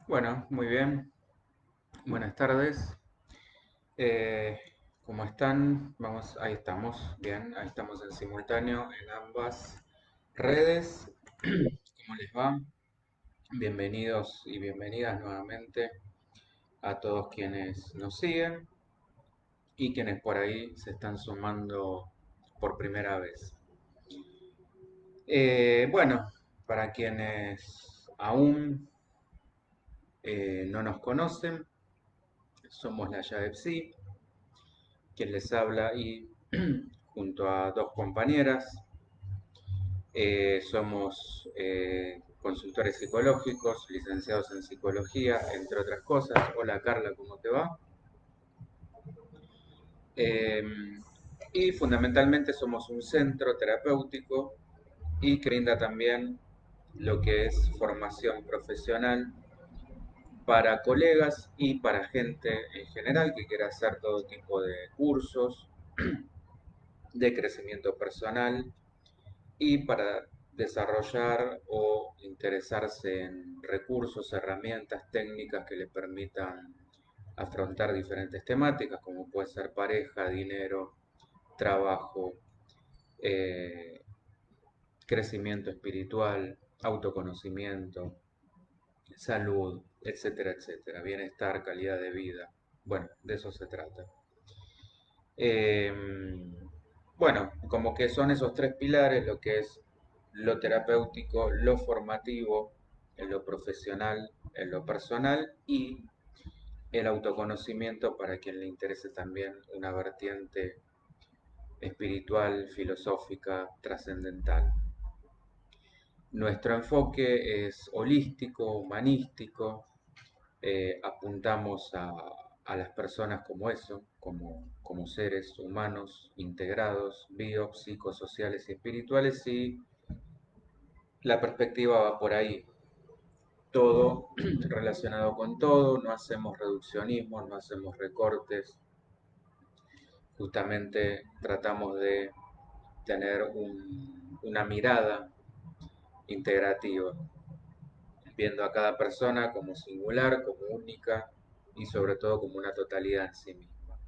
Bueno, muy bien. Buenas tardes. Eh, ¿Cómo están? Vamos, ahí estamos. Bien, ahí estamos en simultáneo en ambas redes. ¿Cómo les va? Bienvenidos y bienvenidas nuevamente a todos quienes nos siguen y quienes por ahí se están sumando por primera vez. Bueno, para quienes aún no nos conocen, somos la YADEPSI, quien les habla y junto a dos compañeras somos consultores psicológicos, licenciados en psicología, entre otras cosas. Hola Carla, ¿cómo te va? Eh, y fundamentalmente somos un centro terapéutico y que brinda también lo que es formación profesional para colegas y para gente en general que quiera hacer todo tipo de cursos de crecimiento personal y para desarrollar o interesarse en recursos, herramientas, técnicas que le permitan afrontar diferentes temáticas, como puede ser pareja, dinero, trabajo, eh, crecimiento espiritual, autoconocimiento, salud, etcétera, etcétera, bienestar, calidad de vida. Bueno, de eso se trata. Eh, bueno, como que son esos tres pilares, lo que es lo terapéutico, lo formativo, en lo profesional, en lo personal y el autoconocimiento para quien le interese también una vertiente espiritual, filosófica, trascendental. Nuestro enfoque es holístico, humanístico, apuntamos a las personas como eso, como seres humanos integrados, bio, psicosociales y espirituales, y la perspectiva va por ahí. Todo relacionado con todo, no hacemos reduccionismo, no hacemos recortes, justamente tratamos de tener una mirada integrativa, viendo a cada persona como singular, como única y sobre todo como una totalidad en sí misma.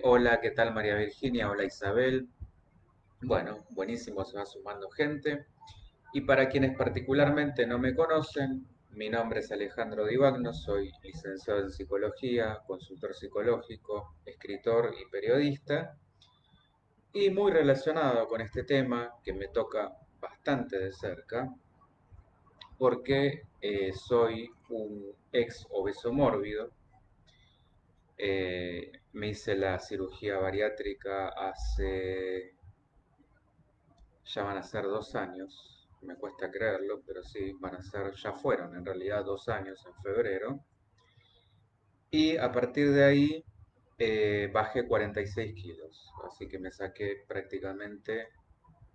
Hola, ¿qué tal María Virginia? Hola Isabel. Bueno, buenísimo, se va sumando gente. Y para quienes particularmente no me conocen, mi nombre es Alejandro Divagno, soy licenciado en psicología, consultor psicológico, escritor y periodista, y muy relacionado con este tema que me toca bastante de cerca, porque soy un ex obeso mórbido. Me hice la cirugía bariátrica hace, ya van a ser 2 años, me cuesta creerlo, pero sí, van a ser, ya fueron en realidad 2 años en febrero. Y a partir de ahí bajé 46 kilos, así que me saqué prácticamente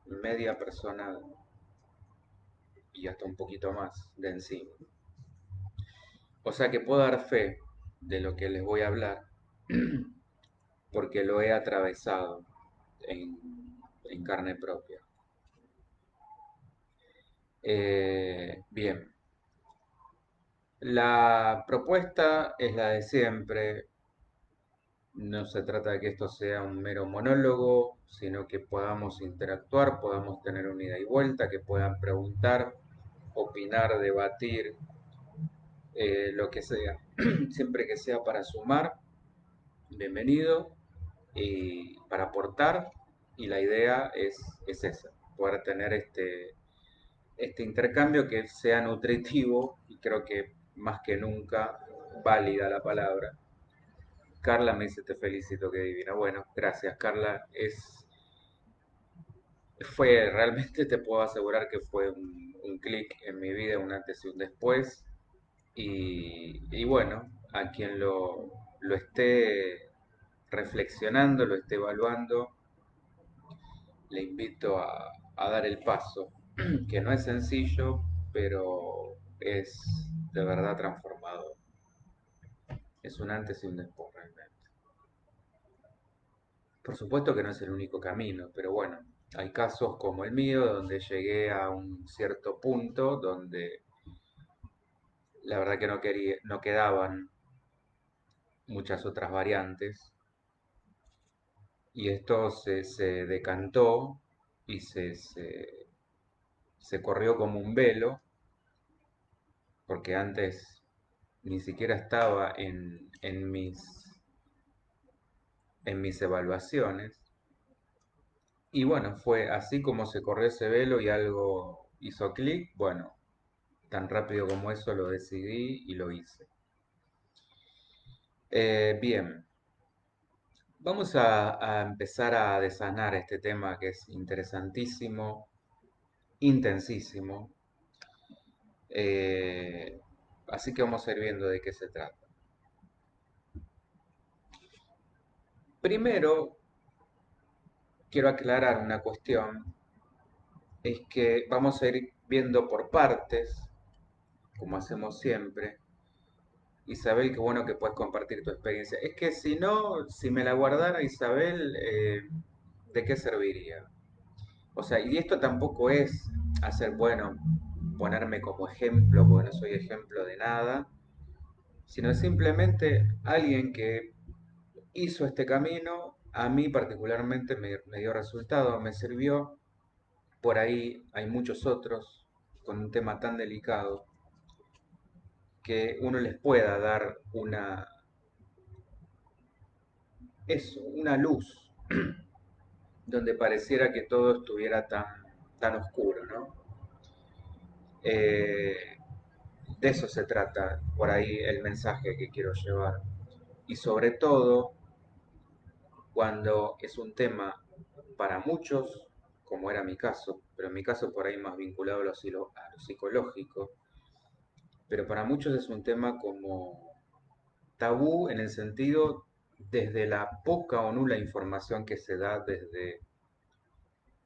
media persona y hasta un poquito más de encima. O sea que puedo dar fe de lo que les voy a hablar, porque lo he atravesado en, en carne propia. Bien, la propuesta es la de siempre. No se trata de que esto sea un mero monólogo, sino que podamos interactuar, podamos tener una ida y vuelta, que puedan preguntar, opinar, debatir, lo que sea. Siempre que sea para sumar, bienvenido, y para aportar, y la idea es esa, poder tener este intercambio que sea nutritivo, y creo que más que nunca válida la palabra. Carla me dice, te felicito, qué divina. Bueno, gracias, Carla. Realmente te puedo asegurar que fue un clic en mi vida, un antes y un después. Y bueno, a quien lo esté reflexionando, lo esté evaluando, le invito a dar el paso, que no es sencillo, pero es de verdad transformador. Es un antes y un después realmente. Por supuesto que no es el único camino, pero bueno, hay casos como el mío donde llegué a un cierto punto donde la verdad que no quedaban muchas otras variantes y esto se decantó y se corrió como un velo, porque antes ni siquiera estaba en mis evaluaciones. Y bueno, fue así como se corrió ese velo y algo hizo clic. Bueno, tan rápido como eso lo decidí y lo hice. Bien, vamos a empezar a desanar este tema que es interesantísimo, intensísimo. Eh, Así que vamos a ir viendo de qué se trata. Primero, quiero aclarar una cuestión, es que vamos a ir viendo por partes, como hacemos siempre. Isabel, qué bueno que puedes compartir tu experiencia. Es que si no, si me la guardara Isabel, ¿de qué serviría? O sea, y esto tampoco es hacer, bueno, ponerme como ejemplo, porque no soy ejemplo de nada, sino simplemente alguien que hizo este camino, a mí particularmente me dio resultado, me sirvió. Por ahí hay muchos otros con un tema tan delicado que uno les pueda dar una luz donde pareciera que todo estuviera tan oscuro, ¿no? Eh, de eso se trata por ahí el mensaje que quiero llevar. Y sobre todo cuando es un tema para muchos, como era mi caso, pero en mi caso por ahí más vinculado a lo psicológico, pero para muchos es un tema como tabú en el sentido desde la poca o nula información que se da desde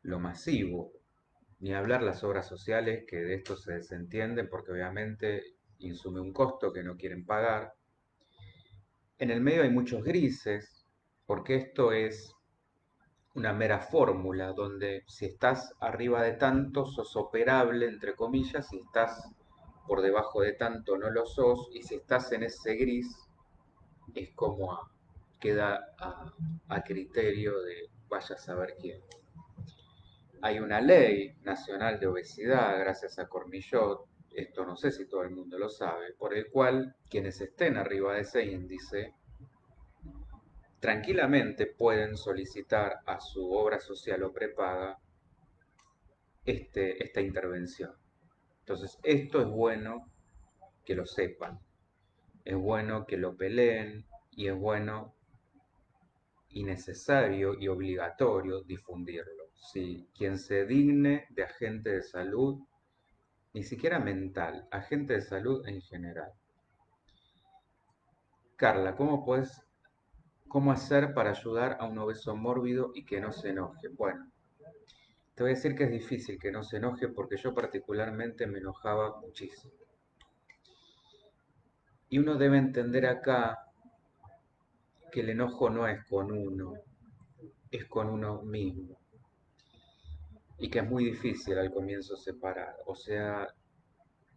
lo masivo, ni hablar las obras sociales que de esto se desentienden porque obviamente insume un costo que no quieren pagar. En el medio hay muchos grises, porque esto es una mera fórmula donde si estás arriba de tanto sos operable, entre comillas, si estás por debajo de tanto no lo sos, y si estás en ese gris es como queda a criterio de vaya a saber quién. Hay una ley nacional de obesidad, gracias a Cormillot, esto no sé si todo el mundo lo sabe, por el cual quienes estén arriba de ese índice tranquilamente pueden solicitar a su obra social o prepaga esta intervención. Entonces, esto es bueno que lo sepan, es bueno que lo peleen y es bueno y necesario y obligatorio difundirlo. Si quien se digne de agente de salud, ni siquiera mental, agente de salud en general. Carla, cómo hacer para ayudar a un obeso mórbido y que no se enoje? Bueno, te voy a decir que es difícil que no se enoje porque yo particularmente me enojaba muchísimo. Y uno debe entender acá que el enojo no es con uno, es con uno mismo. Y que es muy difícil al comienzo separar. O sea,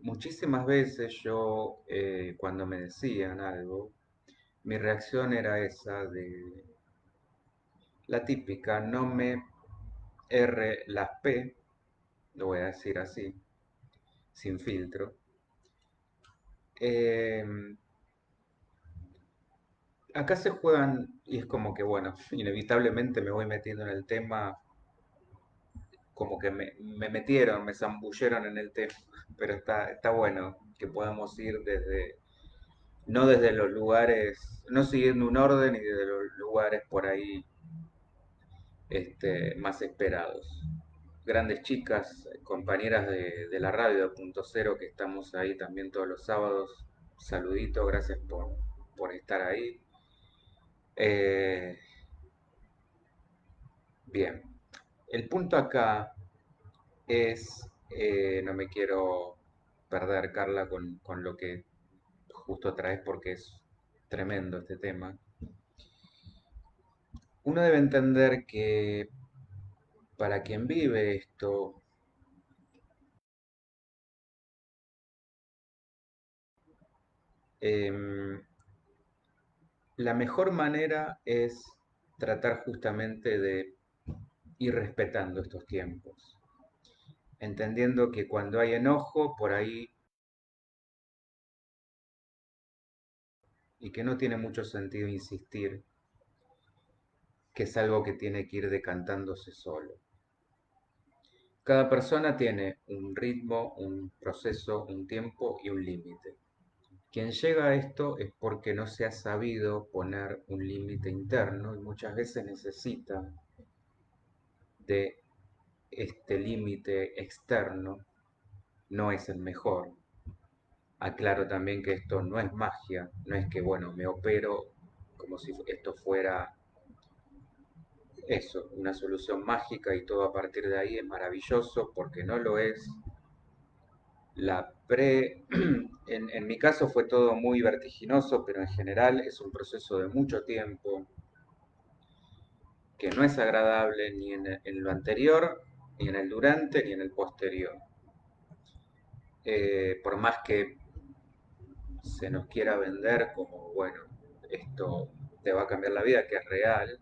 muchísimas veces yo, cuando me decían algo, mi reacción era esa de la típica, no me erre las P, lo voy a decir así, sin filtro. Eh, Acá se juegan, y es como que, bueno, inevitablemente me voy metiendo en el tema, como que me metieron, me zambulleron en el tema, pero está bueno que podamos ir no desde los lugares, no siguiendo un orden y desde los lugares por ahí más esperados. Grandes chicas, compañeras de la radio Punto Cero, que estamos ahí también todos los sábados. Saludito, gracias por estar ahí. Eh, Bien, el punto acá es, no me quiero perder, Carla, con lo que justo traes porque es tremendo este tema. Uno debe entender que para quien vive esto, Em, la mejor manera es tratar justamente de ir respetando estos tiempos, entendiendo que cuando hay enojo por ahí y que no tiene mucho sentido insistir, que es algo que tiene que ir decantándose solo. Cada persona tiene un ritmo, un proceso, un tiempo y un límite. Quien llega a esto es porque no se ha sabido poner un límite interno y muchas veces necesita de este límite externo. No es el mejor. Aclaro también que esto no es magia, no es que, bueno, me opero como si esto fuera eso, una solución mágica y todo a partir de ahí es maravilloso, porque no lo es. En mi caso fue todo muy vertiginoso, pero en general es un proceso de mucho tiempo, que no es agradable ni en lo anterior, ni en el durante, ni en el posterior. Por más que se nos quiera vender como, bueno, esto te va a cambiar la vida, que es real,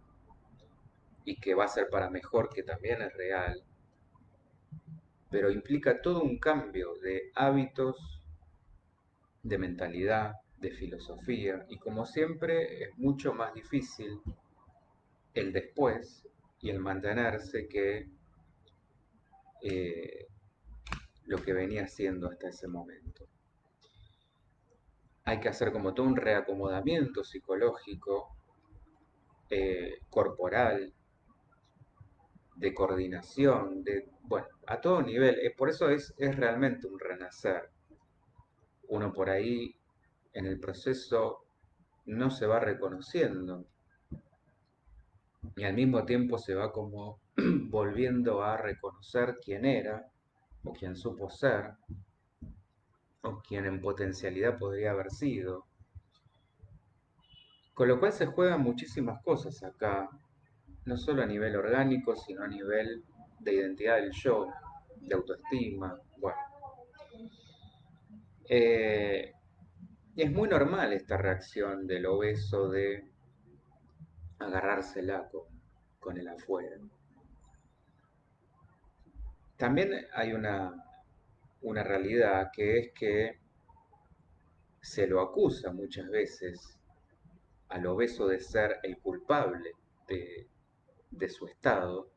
y que va a ser para mejor, que también es real, pero implica todo un cambio de hábitos, de mentalidad, de filosofía, y como siempre es mucho más difícil el después y el mantenerse que eh, lo que venía haciendo hasta ese momento. Hay que hacer como todo un reacomodamiento psicológico, corporal, de coordinación, bueno, a todo nivel. Por eso es realmente un renacer. Uno por ahí en el proceso no se va reconociendo y al mismo tiempo se va como volviendo a reconocer quién era o quién supo ser o quién en potencialidad podría haber sido. Con lo cual se juegan muchísimas cosas acá, no solo a nivel orgánico, sino a nivel de identidad del yo, de autoestima. Bueno, eh, es muy normal esta reacción del obeso de agarrársela con el afuera. También hay una realidad que es que se lo acusa muchas veces al obeso de ser el culpable de, de su estado,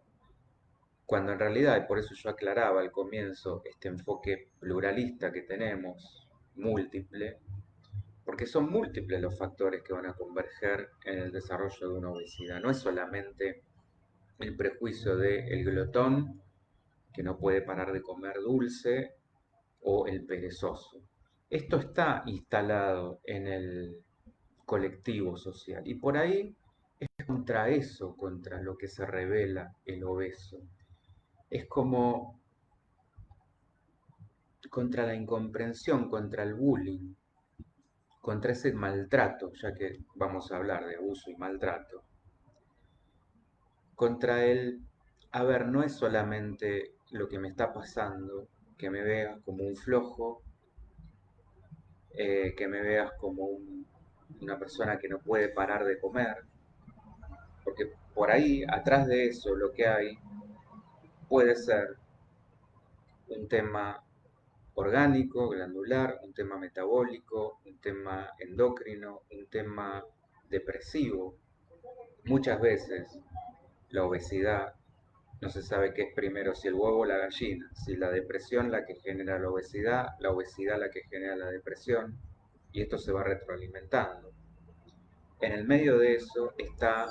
cuando en realidad, y por eso yo aclaraba al comienzo este enfoque pluralista que tenemos, múltiple, porque son múltiples los factores que van a converger en el desarrollo de una obesidad. No es solamente el prejuicio del glotón que no puede parar de comer dulce o el perezoso. Esto está instalado en el colectivo social y por ahí es contra eso, contra lo que se revela el obeso. Es como contra la incomprensión, contra el bullying, contra ese maltrato, ya que vamos a hablar de abuso y maltrato, contra el, a ver, no es solamente lo que me está pasando, que me veas como un flojo, que me veas como una persona que no puede parar de comer, porque por ahí, atrás de eso, lo que hay puede ser un tema orgánico, glandular, un tema metabólico, un tema endocrino, un tema depresivo. Muchas veces la obesidad no se sabe qué es primero, si el huevo o la gallina, si la depresión la que genera la obesidad la que genera la depresión, y esto se va retroalimentando. En el medio de eso está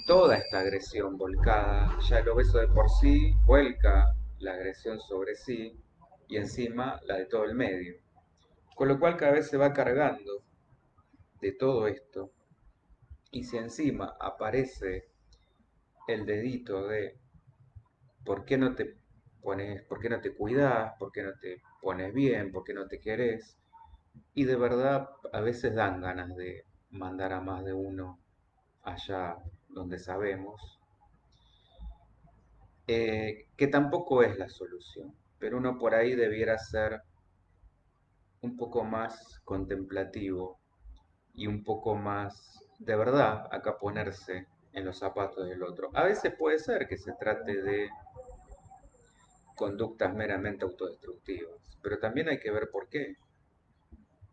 toda esta agresión volcada, ya el obeso de por sí vuelca la agresión sobre sí y encima la de todo el medio. Con lo cual cada vez se va cargando de todo esto y si encima aparece el dedito de ¿por qué no te pones, por qué no te cuidas, por qué no te pones bien, por qué no te querés? Y de verdad a veces dan ganas de mandar a más de uno allá donde sabemos, que tampoco es la solución, pero uno por ahí debiera ser un poco más contemplativo y un poco más de verdad acá ponerse en los zapatos del otro. A veces puede ser que se trate de conductas meramente autodestructivas, pero también hay que ver por qué.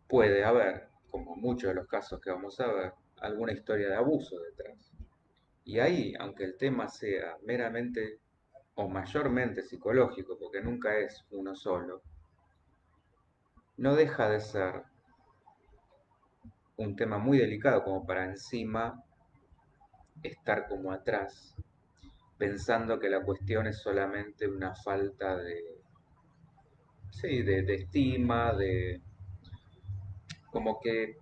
Puede haber, como en muchos de los casos que vamos a ver, alguna historia de abuso detrás. Y ahí, aunque el tema sea meramente o mayormente psicológico, porque nunca es uno solo, no deja de ser un tema muy delicado como para encima estar como atrás, pensando que la cuestión es solamente una falta de, sí, de estima, de como que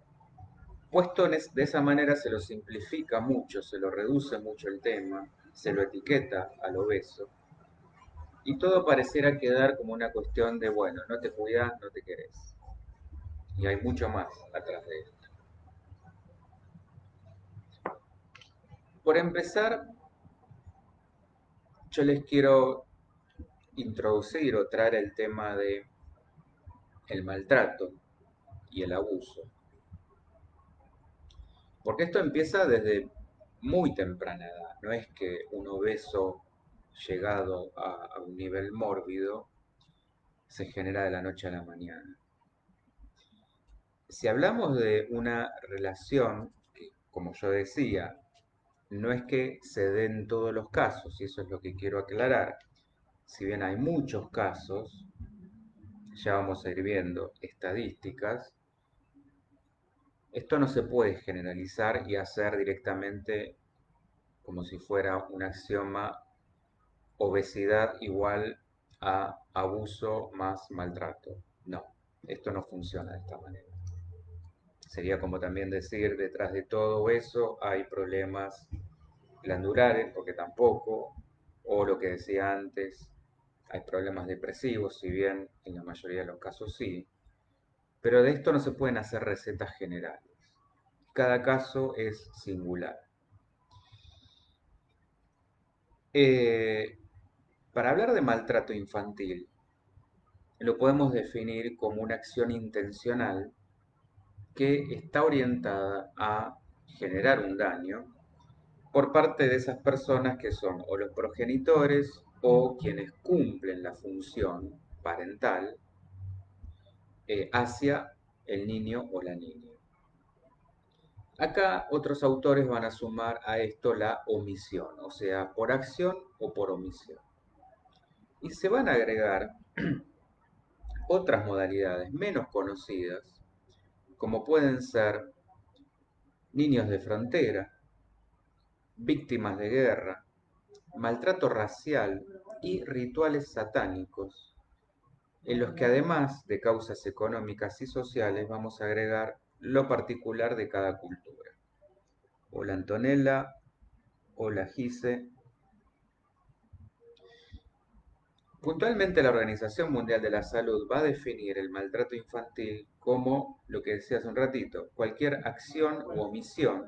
puesto de esa manera se lo simplifica mucho, se lo reduce mucho el tema, se lo etiqueta al obeso y todo pareciera quedar como una cuestión de, bueno, no te cuidas, no te querés. Y hay mucho más atrás de esto. Por empezar, yo les quiero introducir o traer el tema de el maltrato y el abuso. Porque esto empieza desde muy temprana edad. No es que un obeso llegado a un nivel mórbido se genera de la noche a la mañana. Si hablamos de una relación, que como yo decía, no es que se den todos los casos, y eso es lo que quiero aclarar. Si bien hay muchos casos, ya vamos a ir viendo estadísticas, esto no se puede generalizar y hacer directamente como si fuera un axioma: obesidad igual a abuso más maltrato. No, esto no funciona de esta manera. Sería como también decir, detrás de todo eso hay problemas glandulares, porque tampoco, o lo que decía antes, hay problemas depresivos, si bien en la mayoría de los casos sí, pero de esto no se pueden hacer recetas generales. Cada caso es singular. Eh, para hablar de maltrato infantil, lo podemos definir como una acción intencional que está orientada a generar un daño por parte de esas personas que son o los progenitores o quienes cumplen la función parental hacia el niño o la niña. Acá otros autores van a sumar a esto la omisión, o sea, por acción o por omisión. Y se van a agregar otras modalidades menos conocidas, como pueden ser niños de frontera, víctimas de guerra, maltrato racial y rituales satánicos, en los que además de causas económicas y sociales vamos a agregar lo particular de cada cultura. Hola Antonella, hola Gise. Puntualmente la Organización Mundial de la Salud va a definir el maltrato infantil como lo que decía hace un ratito: cualquier acción u omisión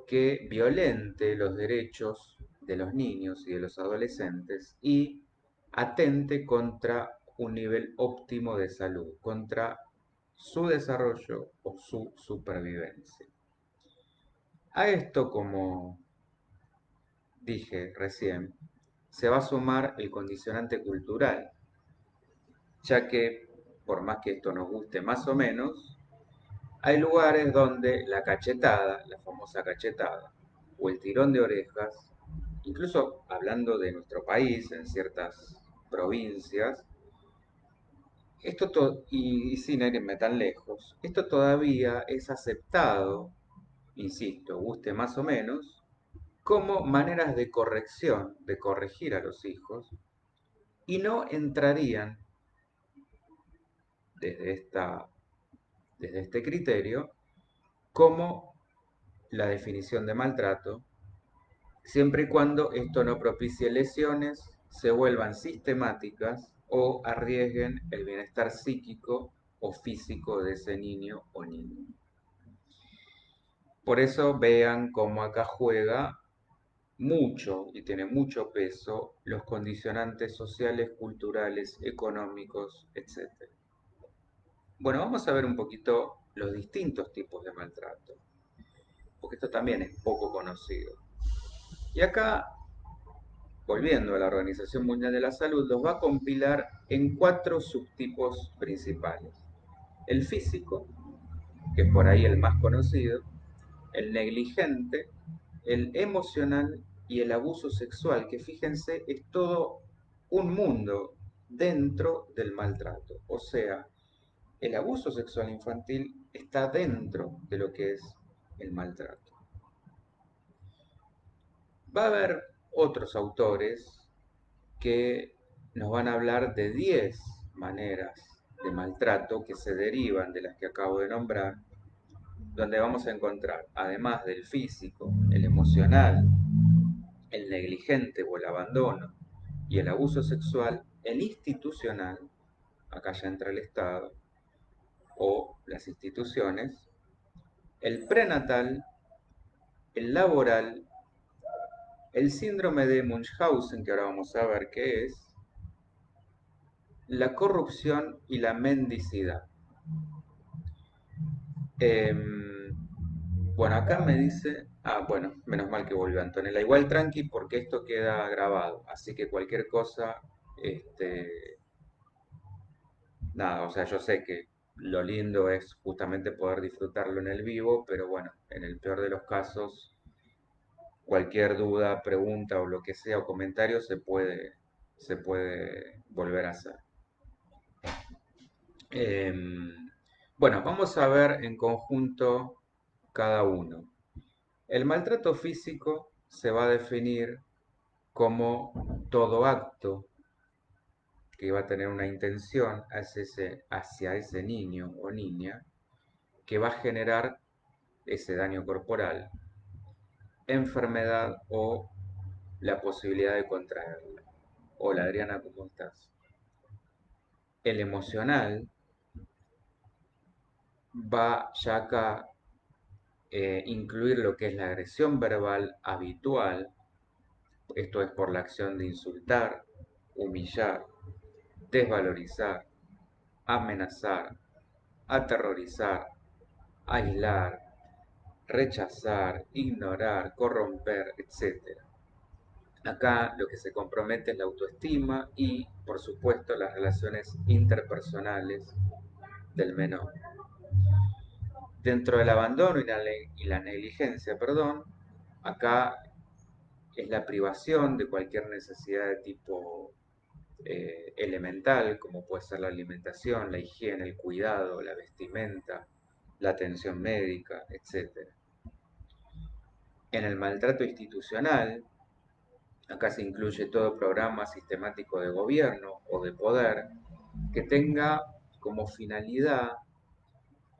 que violente los derechos de los niños y de los adolescentes y atente contra un nivel óptimo de salud, contra su desarrollo o su supervivencia. A esto, como dije recién, se va a sumar el condicionante cultural, ya que, por más que esto nos guste más o menos, hay lugares donde la cachetada, la famosa cachetada, o el tirón de orejas, incluso hablando de nuestro país, en ciertas provincias, y sin irme tan lejos, esto todavía es aceptado, insisto, guste más o menos, como maneras de corrección, de corregir a los hijos, y no entrarían desde, desde este criterio como la definición de maltrato, siempre y cuando esto no propicie lesiones, se vuelvan sistemáticas o arriesguen el bienestar psíquico o físico de ese niño o niña. Por eso vean cómo acá juega mucho y tiene mucho peso los condicionantes sociales, culturales, económicos, etc. Bueno, vamos a ver un poquito los distintos tipos de maltrato, porque esto también es poco conocido. Y acá, volviendo a la Organización Mundial de la Salud, los va a compilar en cuatro subtipos principales. El físico, que es por ahí el más conocido, el negligente, el emocional y el abuso sexual, que fíjense, es todo un mundo dentro del maltrato. O sea, el abuso sexual infantil está dentro de lo que es el maltrato. Va a haber otros autores que nos van a hablar de 10 maneras de maltrato que se derivan de las que acabo de nombrar, donde vamos a encontrar, además del físico, el emocional, el negligente o el abandono y el abuso sexual, el institucional, acá ya entra el Estado o las instituciones, el prenatal, el laboral, el síndrome de Munchausen, que ahora vamos a ver qué es, la corrupción y la mendicidad. Bueno, acá me dice, bueno, menos mal que volvió Antonella. Igual tranqui porque esto queda grabado, así que cualquier cosa, nada, o sea, yo sé que lo lindo es justamente poder disfrutarlo en el vivo, pero bueno, en el peor de los casos, cualquier duda, pregunta o lo que sea o comentario se puede volver a hacer. Bueno, vamos a ver en conjunto cada uno. El maltrato físico se va a definir como todo acto que va a tener una intención hacia ese niño o niña que va a generar ese daño corporal, enfermedad o la posibilidad de contraerla. Hola Adriana, ¿cómo estás? El emocional va ya acá incluir lo que es la agresión verbal habitual, esto es por la acción de insultar, humillar, desvalorizar, amenazar, aterrorizar, aislar, rechazar, ignorar, corromper, etc. Acá lo que se compromete es la autoestima y, por supuesto, las relaciones interpersonales del menor. Dentro del abandono y la negligencia, perdón, acá es la privación de cualquier necesidad de tipo elemental, como puede ser la alimentación, la higiene, el cuidado, la vestimenta, la atención médica, etc. En el maltrato institucional, acá se incluye todo programa sistemático de gobierno o de poder que tenga como finalidad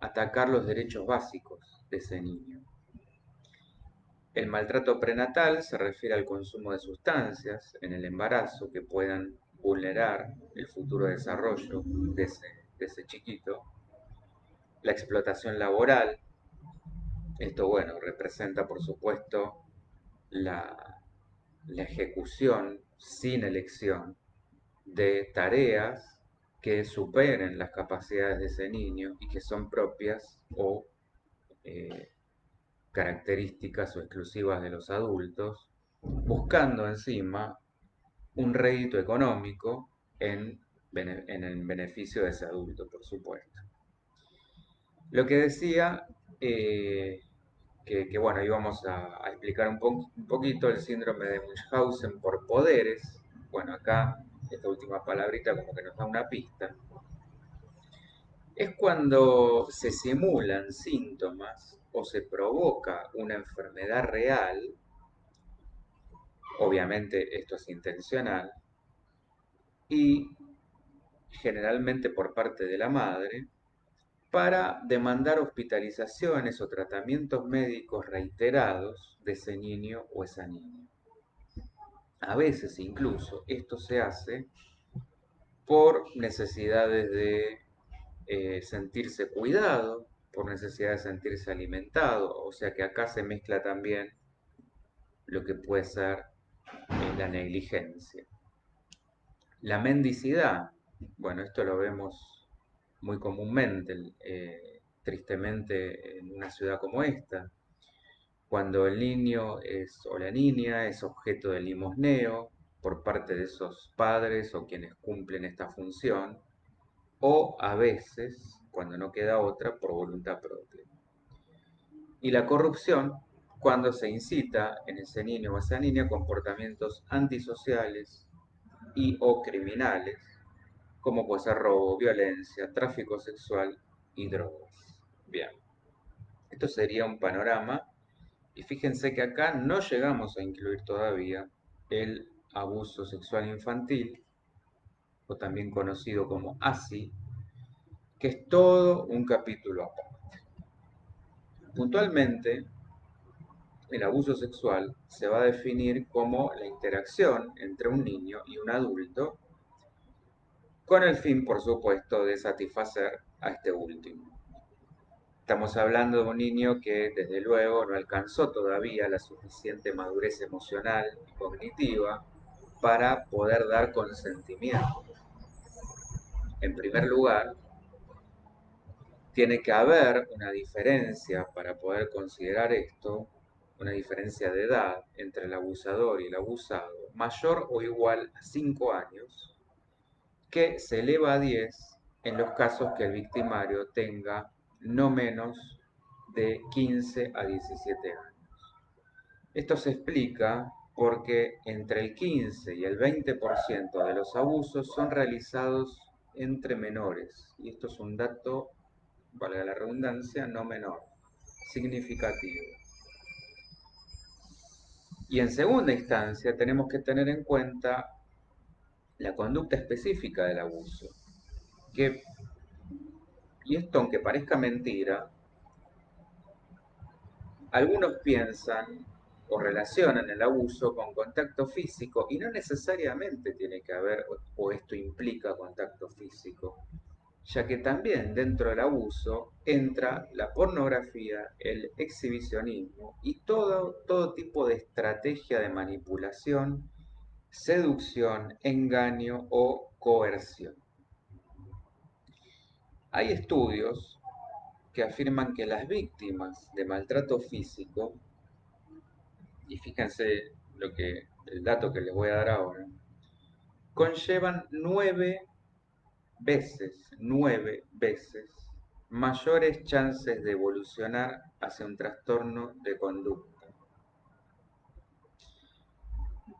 atacar los derechos básicos de ese niño. El maltrato prenatal se refiere al consumo de sustancias en el embarazo que puedan vulnerar el futuro desarrollo de ese chiquito. La explotación laboral, esto bueno, representa por supuesto la, la ejecución sin elección de tareas que superen las capacidades de ese niño y que son propias o eh, características o exclusivas de los adultos, buscando encima un rédito económico en el beneficio de ese adulto, por supuesto. Lo que decía, bueno, íbamos a explicar un poquito el síndrome de Munchausen por poderes. Bueno, acá esta última palabrita como que nos da una pista. Es cuando se simulan síntomas o se provoca una enfermedad real, obviamente esto es intencional, y generalmente por parte de la madre, para demandar hospitalizaciones o tratamientos médicos reiterados de ese niño o esa niña. A veces incluso esto se hace por necesidades de sentirse cuidado, por necesidad de sentirse alimentado, o sea que acá se mezcla también lo que puede ser la negligencia. La mendicidad, bueno, esto lo vemos muy comúnmente, tristemente, en una ciudad como esta, cuando el niño o la niña es objeto de limosneo por parte de esos padres o quienes cumplen esta función, o a veces, cuando no queda otra, por voluntad propia. Y la corrupción, cuando se incita en ese niño o esa niña comportamientos antisociales y o criminales, como puede ser robo, violencia, tráfico sexual y drogas. Bien, esto sería un panorama y fíjense que acá no llegamos a incluir todavía el abuso sexual infantil, o también conocido como ASI, que es todo un capítulo aparte. Puntualmente, el abuso sexual se va a definir como la interacción entre un niño y un adulto, con el fin, por supuesto, de satisfacer a este último. Estamos hablando de un niño que desde luego no alcanzó todavía la suficiente madurez emocional y cognitiva para poder dar consentimiento. En primer lugar, tiene que haber una diferencia para poder considerar esto, una diferencia de edad entre el abusador y el abusado, mayor o igual a 5 años, que se eleva a 10 en los casos que el victimario tenga no menos de 15 a 17 años. Esto se explica porque entre el 15 y el 20% de los abusos son realizados entre menores, y esto es un dato, valga la redundancia, no menor, significativo. Y en segunda instancia tenemos que tener en cuenta la conducta específica del abuso, que, y esto aunque parezca mentira, algunos piensan o relacionan el abuso con contacto físico y no necesariamente tiene que haber o esto implica contacto físico, ya que también dentro del abuso entra la pornografía, el exhibicionismo y todo tipo de estrategia de manipulación, seducción, engaño o coerción. Hay estudios que afirman que las víctimas de maltrato físico, y fíjense el dato que les voy a dar ahora, conllevan 9 veces mayores chances de evolucionar hacia un trastorno de conducta,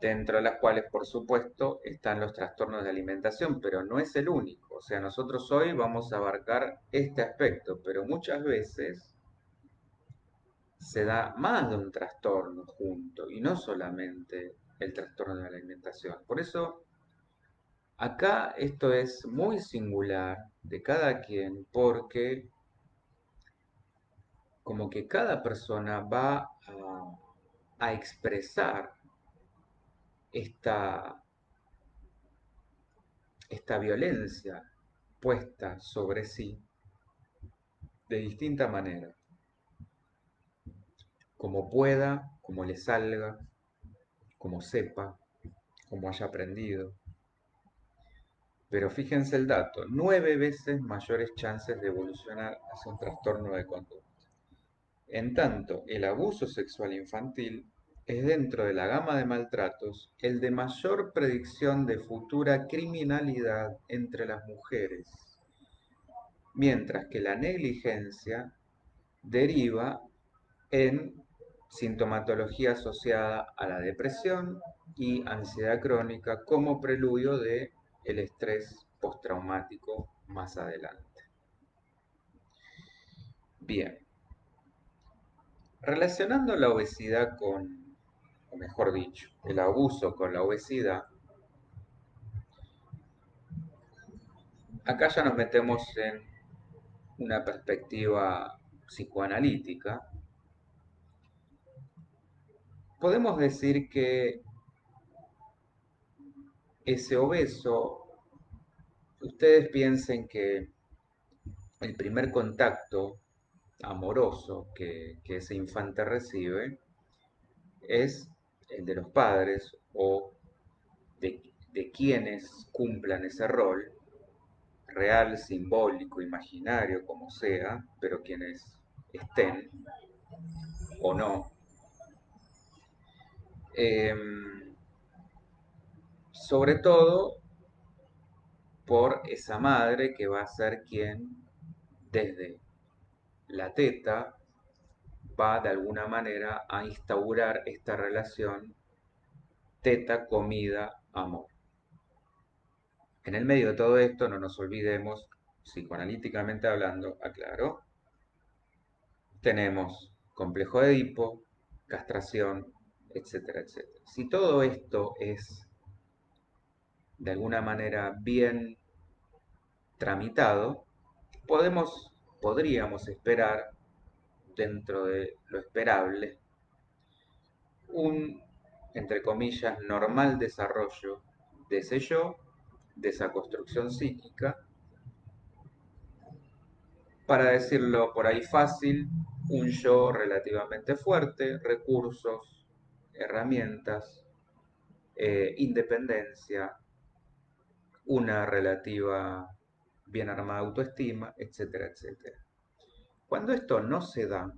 dentro de las cuales por supuesto están los trastornos de alimentación, pero no es el único. O sea, nosotros hoy vamos a abarcar este aspecto, pero muchas veces se da más de un trastorno junto y no solamente el trastorno de la alimentación. Por eso acá esto es muy singular de cada quien porque como que cada persona va a expresar esta, esta violencia puesta sobre sí de distinta manera, como pueda, como le salga, como sepa, como haya aprendido. Pero fíjense el dato, 9 veces mayores chances de evolucionar hacia un trastorno de conducta. En tanto, el abuso sexual infantil es dentro de la gama de maltratos el de mayor predicción de futura criminalidad entre las mujeres, mientras que la negligencia deriva en sintomatología asociada a la depresión y ansiedad crónica como preludio de el estrés postraumático más adelante. Bien, relacionando la obesidad con, o mejor dicho, el abuso con la obesidad, acá ya nos metemos en una perspectiva psicoanalítica. Podemos decir que ese obeso, ustedes piensen que el primer contacto amoroso que ese infante recibe es el de los padres o de quienes cumplan ese rol real, simbólico, imaginario, como sea, pero quienes estén o no, eh, sobre todo por esa madre que va a ser quien desde la teta va de alguna manera a instaurar esta relación teta, comida, amor. En el medio de todo esto no nos olvidemos, psicoanalíticamente hablando, aclaro, tenemos complejo de Edipo, castración, etcétera, etcétera. Si todo esto es de alguna manera bien tramitado, podríamos esperar, dentro de lo esperable, un, entre comillas, normal desarrollo de ese yo, de esa construcción psíquica, para decirlo por ahí fácil, un yo relativamente fuerte, recursos, herramientas, independencia, una relativa bien armada autoestima, etcétera, etcétera. Cuando esto no se da,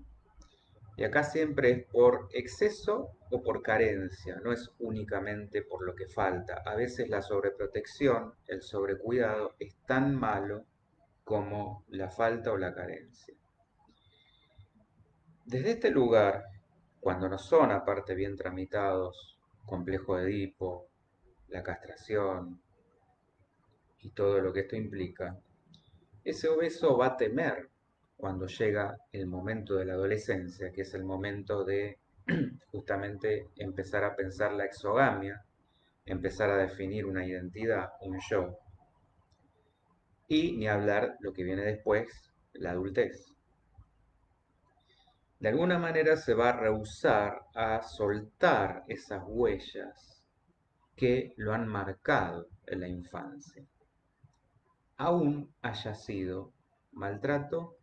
y acá siempre es por exceso o por carencia, no es únicamente por lo que falta. A veces la sobreprotección, el sobrecuidado es tan malo como la falta o la carencia. Desde este lugar, cuando no son aparte bien tramitados, complejo de Edipo, la castración y todo lo que esto implica, ese obeso va a temer cuando llega el momento de la adolescencia, que es el momento de justamente empezar a pensar la exogamia, empezar a definir una identidad, un yo, y ni hablar lo que viene después, la adultez. De alguna manera se va a rehusar a soltar esas huellas que lo han marcado en la infancia, aún haya sido maltrato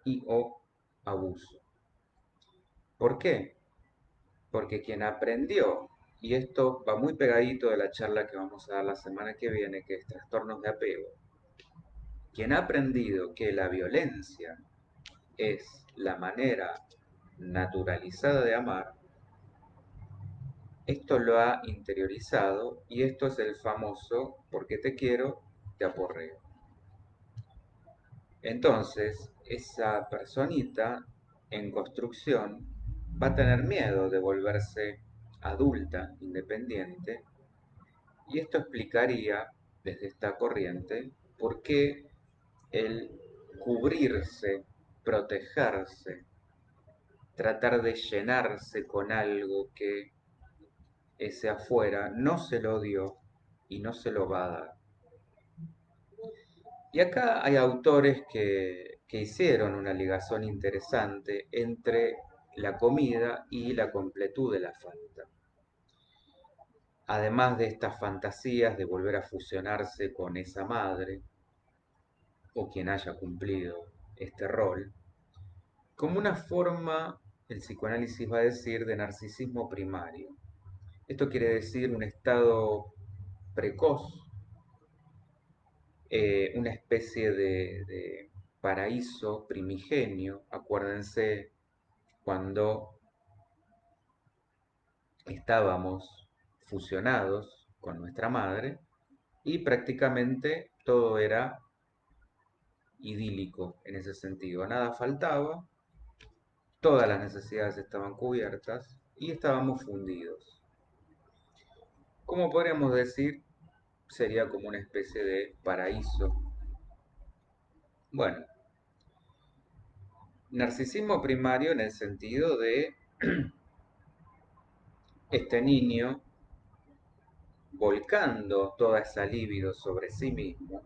y o abuso. ¿Por qué? Porque quien aprendió, y esto va muy pegadito de la charla que vamos a dar la semana que viene, que es trastornos de apego, quien ha aprendido que la violencia es la manera naturalizada de amar, esto lo ha interiorizado y esto es el famoso porque te quiero, te aporreo. Entonces, esa personita en construcción va a tener miedo de volverse adulta, independiente, y esto explicaría, desde esta corriente, por qué el cubrirse, protegerse, tratar de llenarse con algo que ese afuera no se lo dio y no se lo va a dar. Y acá hay autores que hicieron una ligación interesante entre la comida y la completud de la falta. Además de estas fantasías de volver a fusionarse con esa madre, o quien haya cumplido este rol, como una forma, el psicoanálisis va a decir, de narcisismo primario. Esto quiere decir un estado precoz, una especie de paraíso primigenio. Acuérdense cuando estábamos fusionados con nuestra madre y prácticamente todo era idílico en ese sentido. Nada faltaba, todas las necesidades estaban cubiertas y estábamos fundidos. Como podríamos decir, sería como una especie de paraíso. Bueno, narcisismo primario en el sentido de este niño volcando toda esa libido sobre sí mismo.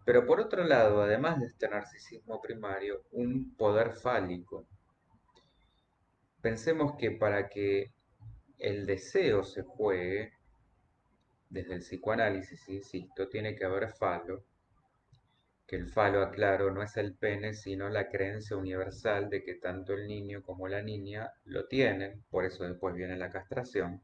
Pero por otro lado, además de este narcisismo primario, un poder fálico. Pensemos que para que el deseo se juegue, desde el psicoanálisis, insisto, tiene que haber falo, que el falo, aclaro, no es el pene, sino la creencia universal de que tanto el niño como la niña lo tienen, por eso después viene la castración.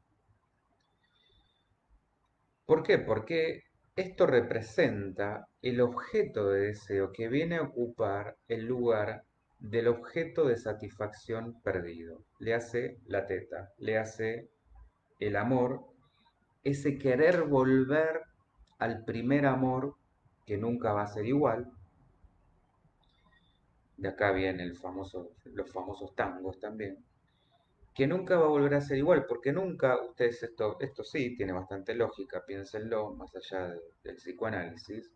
¿Por qué? Porque Esto representa el objeto de deseo que viene a ocupar el lugar del objeto de satisfacción perdido. Le hace la teta, le hace el amor, ese querer volver al primer amor que nunca va a ser igual. De acá vienen los famosos tangos también, que nunca va a volver a ser igual, porque nunca, ustedes esto sí, tiene bastante lógica, piénsenlo, más allá del psicoanálisis,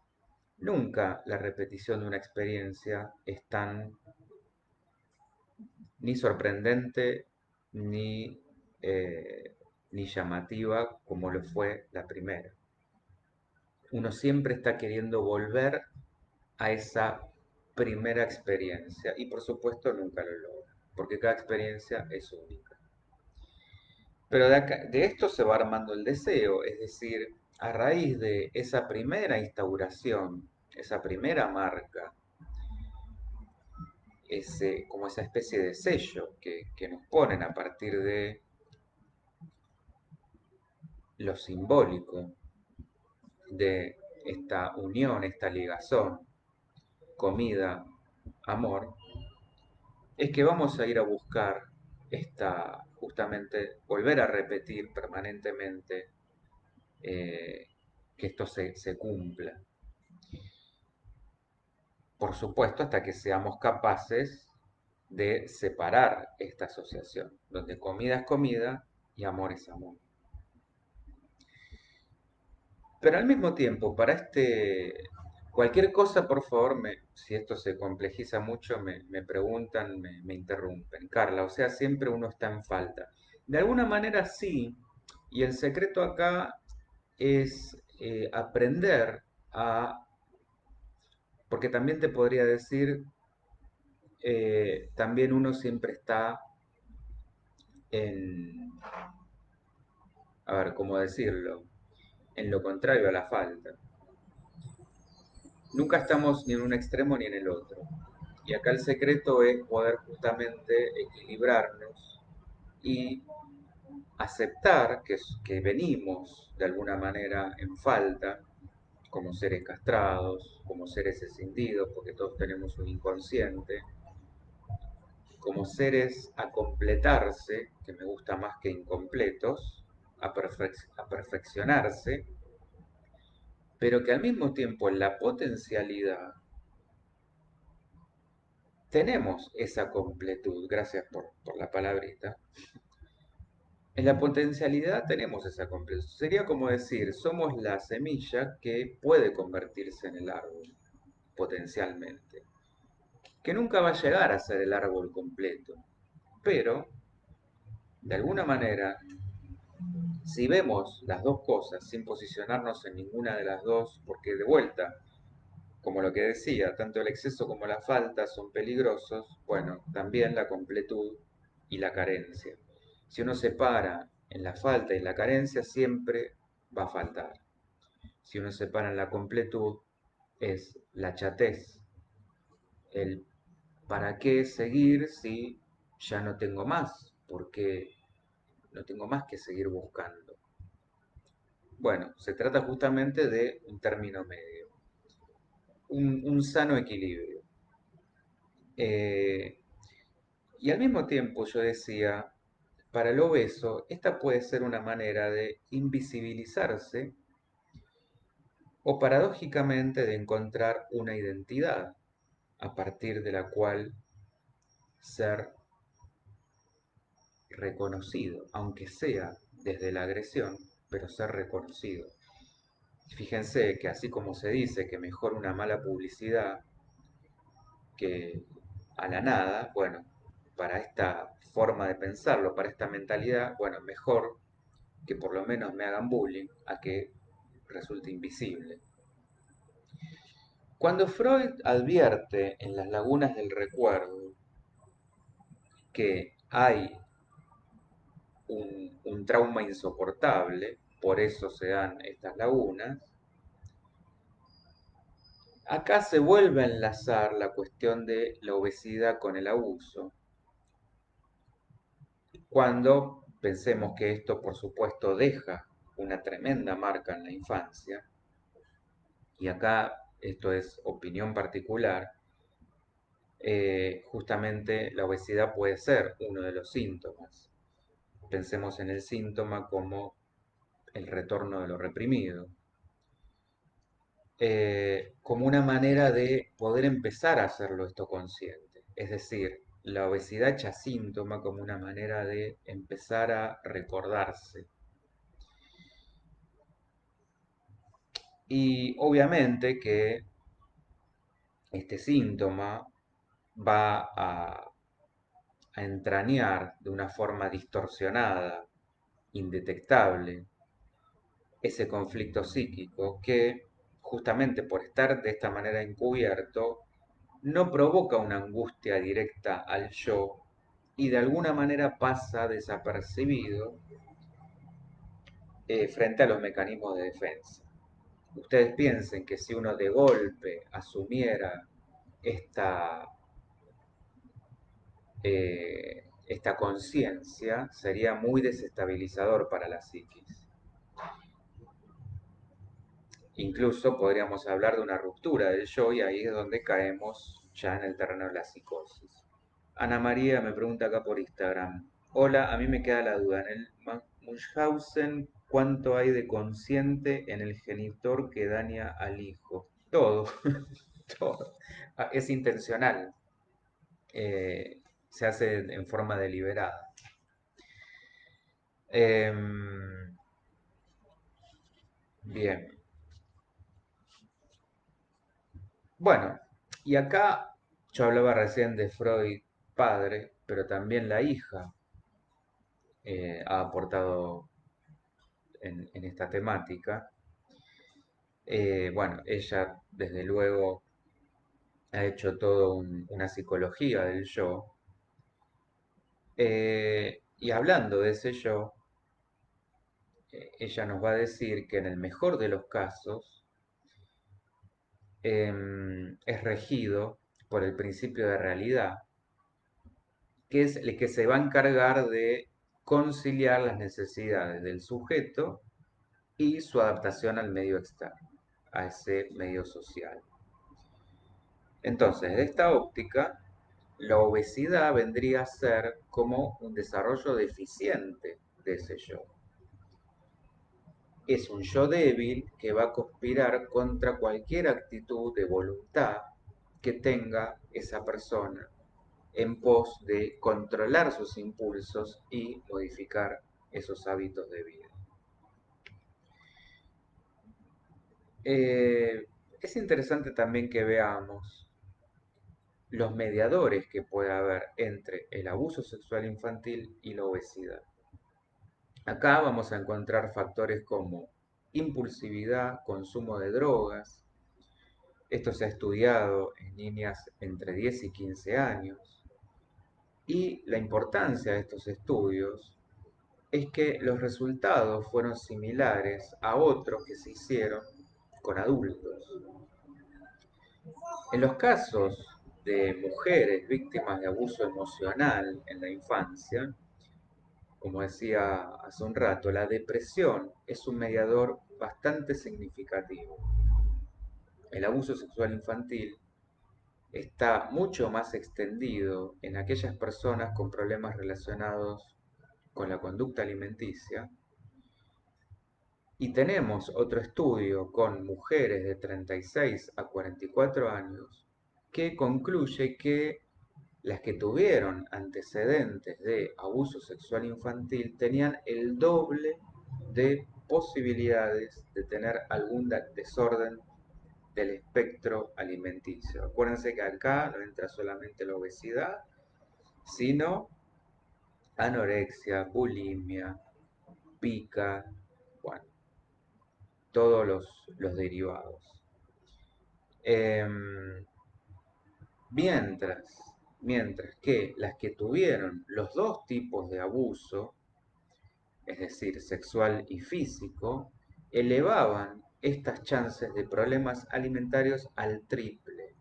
nunca la repetición de una experiencia es tan ni sorprendente ni, eh, ni llamativa como lo fue la primera. Uno siempre está queriendo volver a esa primera experiencia y por supuesto nunca lo logra, porque cada experiencia es única. Pero de esto se va armando el deseo, es decir, a raíz de esa primera instauración, esa primera marca, como esa especie de sello que nos ponen a partir de lo simbólico de esta unión, esta ligazón, comida, amor, es que vamos a ir a buscar justamente, volver a repetir permanentemente que esto se cumpla. Por supuesto, hasta que seamos capaces de separar esta asociación, donde comida es comida y amor es amor. Pero al mismo tiempo, cualquier cosa, por favor, si esto se complejiza mucho, me preguntan, me interrumpen. Carla, o sea, siempre uno está en falta. De alguna manera sí, y el secreto acá es aprender a, porque también te podría decir, también uno siempre está en, a ver, ¿cómo decirlo? En lo contrario a la falta. Nunca estamos ni en un extremo ni en el otro. Y acá el secreto es poder justamente equilibrarnos y aceptar que venimos de alguna manera en falta, como seres castrados, como seres escindidos, porque todos tenemos un inconsciente, como seres a completarse, que me gusta más que incompletos, a perfeccionarse, pero que al mismo tiempo en la potencialidad tenemos esa completud, gracias por la palabrita, en la potencialidad tenemos esa completud. Sería como decir, somos la semilla que puede convertirse en el árbol, potencialmente, que nunca va a llegar a ser el árbol completo, pero, de alguna manera, si vemos las dos cosas sin posicionarnos en ninguna de las dos, porque de vuelta, como lo que decía, tanto el exceso como la falta son peligrosos, bueno, también la completud y la carencia. Si uno se para en la falta y la carencia, siempre va a faltar. Si uno se para en la completud, es la chatez, el para qué seguir si ya no tengo más, porque no tengo más que seguir buscando. Bueno, se trata justamente de un término medio, un sano equilibrio. Eh, y al mismo tiempo yo decía, para el obeso, esta puede ser una manera de invisibilizarse o paradójicamente de encontrar una identidad a partir de la cual ser reconocido, aunque sea desde la agresión, pero ser reconocido. Fíjense que así como se dice que mejor una mala publicidad que a la nada, bueno, para esta forma de pensarlo, para esta mentalidad, bueno, mejor que por lo menos me hagan bullying a que resulte invisible. Cuando Freud advierte en las lagunas del recuerdo que hay un trauma insoportable, por eso se dan estas lagunas, acá se vuelve a enlazar la cuestión de la obesidad con el abuso, cuando pensemos que esto por supuesto deja una tremenda marca en la infancia, y acá esto es opinión particular, justamente la obesidad puede ser uno de los síntomas. Pensemos en el síntoma como el retorno de lo reprimido, como una manera de poder empezar a hacerlo esto consciente. Es decir, la obesidad echa síntoma como una manera de empezar a recordarse. Y obviamente que este síntoma va a entrañar de una forma distorsionada, indetectable, ese conflicto psíquico que, justamente por estar de esta manera encubierto, no provoca una angustia directa al yo y de alguna manera pasa desapercibido frente a los mecanismos de defensa. Ustedes piensen que si uno de golpe asumiera esta, esta conciencia, sería muy desestabilizador para la psiquis. Incluso podríamos hablar de una ruptura del yo y ahí es donde caemos ya en el terreno de la psicosis. Ana María me pregunta acá por Instagram. Hola, a mí me queda la duda. En el Munchausen, ¿cuánto hay de consciente en el genitor que daña al hijo? Todo, todo. Es intencional. Se hace en forma deliberada. Bien. Bueno, y acá yo hablaba recién de Freud padre, pero también la hija ha aportado en esta temática. Bueno, ella desde luego ha hecho todo una psicología del yo. Y hablando de ese yo, ella nos va a decir que en el mejor de los casos es regido por el principio de realidad, que es el que se va a encargar de conciliar las necesidades del sujeto y su adaptación al medio externo, a ese medio social. Entonces, de esta óptica, la obesidad vendría a ser como un desarrollo deficiente de ese yo. Es un yo débil que va a conspirar contra cualquier actitud de voluntad que tenga esa persona en pos de controlar sus impulsos y modificar esos hábitos de vida. Es interesante también que veamos los mediadores que puede haber entre el abuso sexual infantil y la obesidad. Acá vamos a encontrar factores como impulsividad, consumo de drogas. Esto se ha estudiado en niñas entre 10 y 15 años. Y la importancia de estos estudios es que los resultados fueron similares a otros que se hicieron con adultos. En los casos de mujeres víctimas de abuso emocional en la infancia, como decía hace un rato, la depresión es un mediador bastante significativo. El abuso sexual infantil está mucho más extendido en aquellas personas con problemas relacionados con la conducta alimenticia. Y tenemos otro estudio con mujeres de 36 a 44 años que concluye que las que tuvieron antecedentes de abuso sexual infantil tenían el doble de posibilidades de tener algún desorden del espectro alimenticio. Acuérdense que acá no entra solamente la obesidad, sino anorexia, bulimia, pica, bueno, todos los derivados. Em, mientras, mientras que las que tuvieron los dos tipos de abuso, es decir, sexual y físico, elevaban estas chances de problemas alimentarios al triple.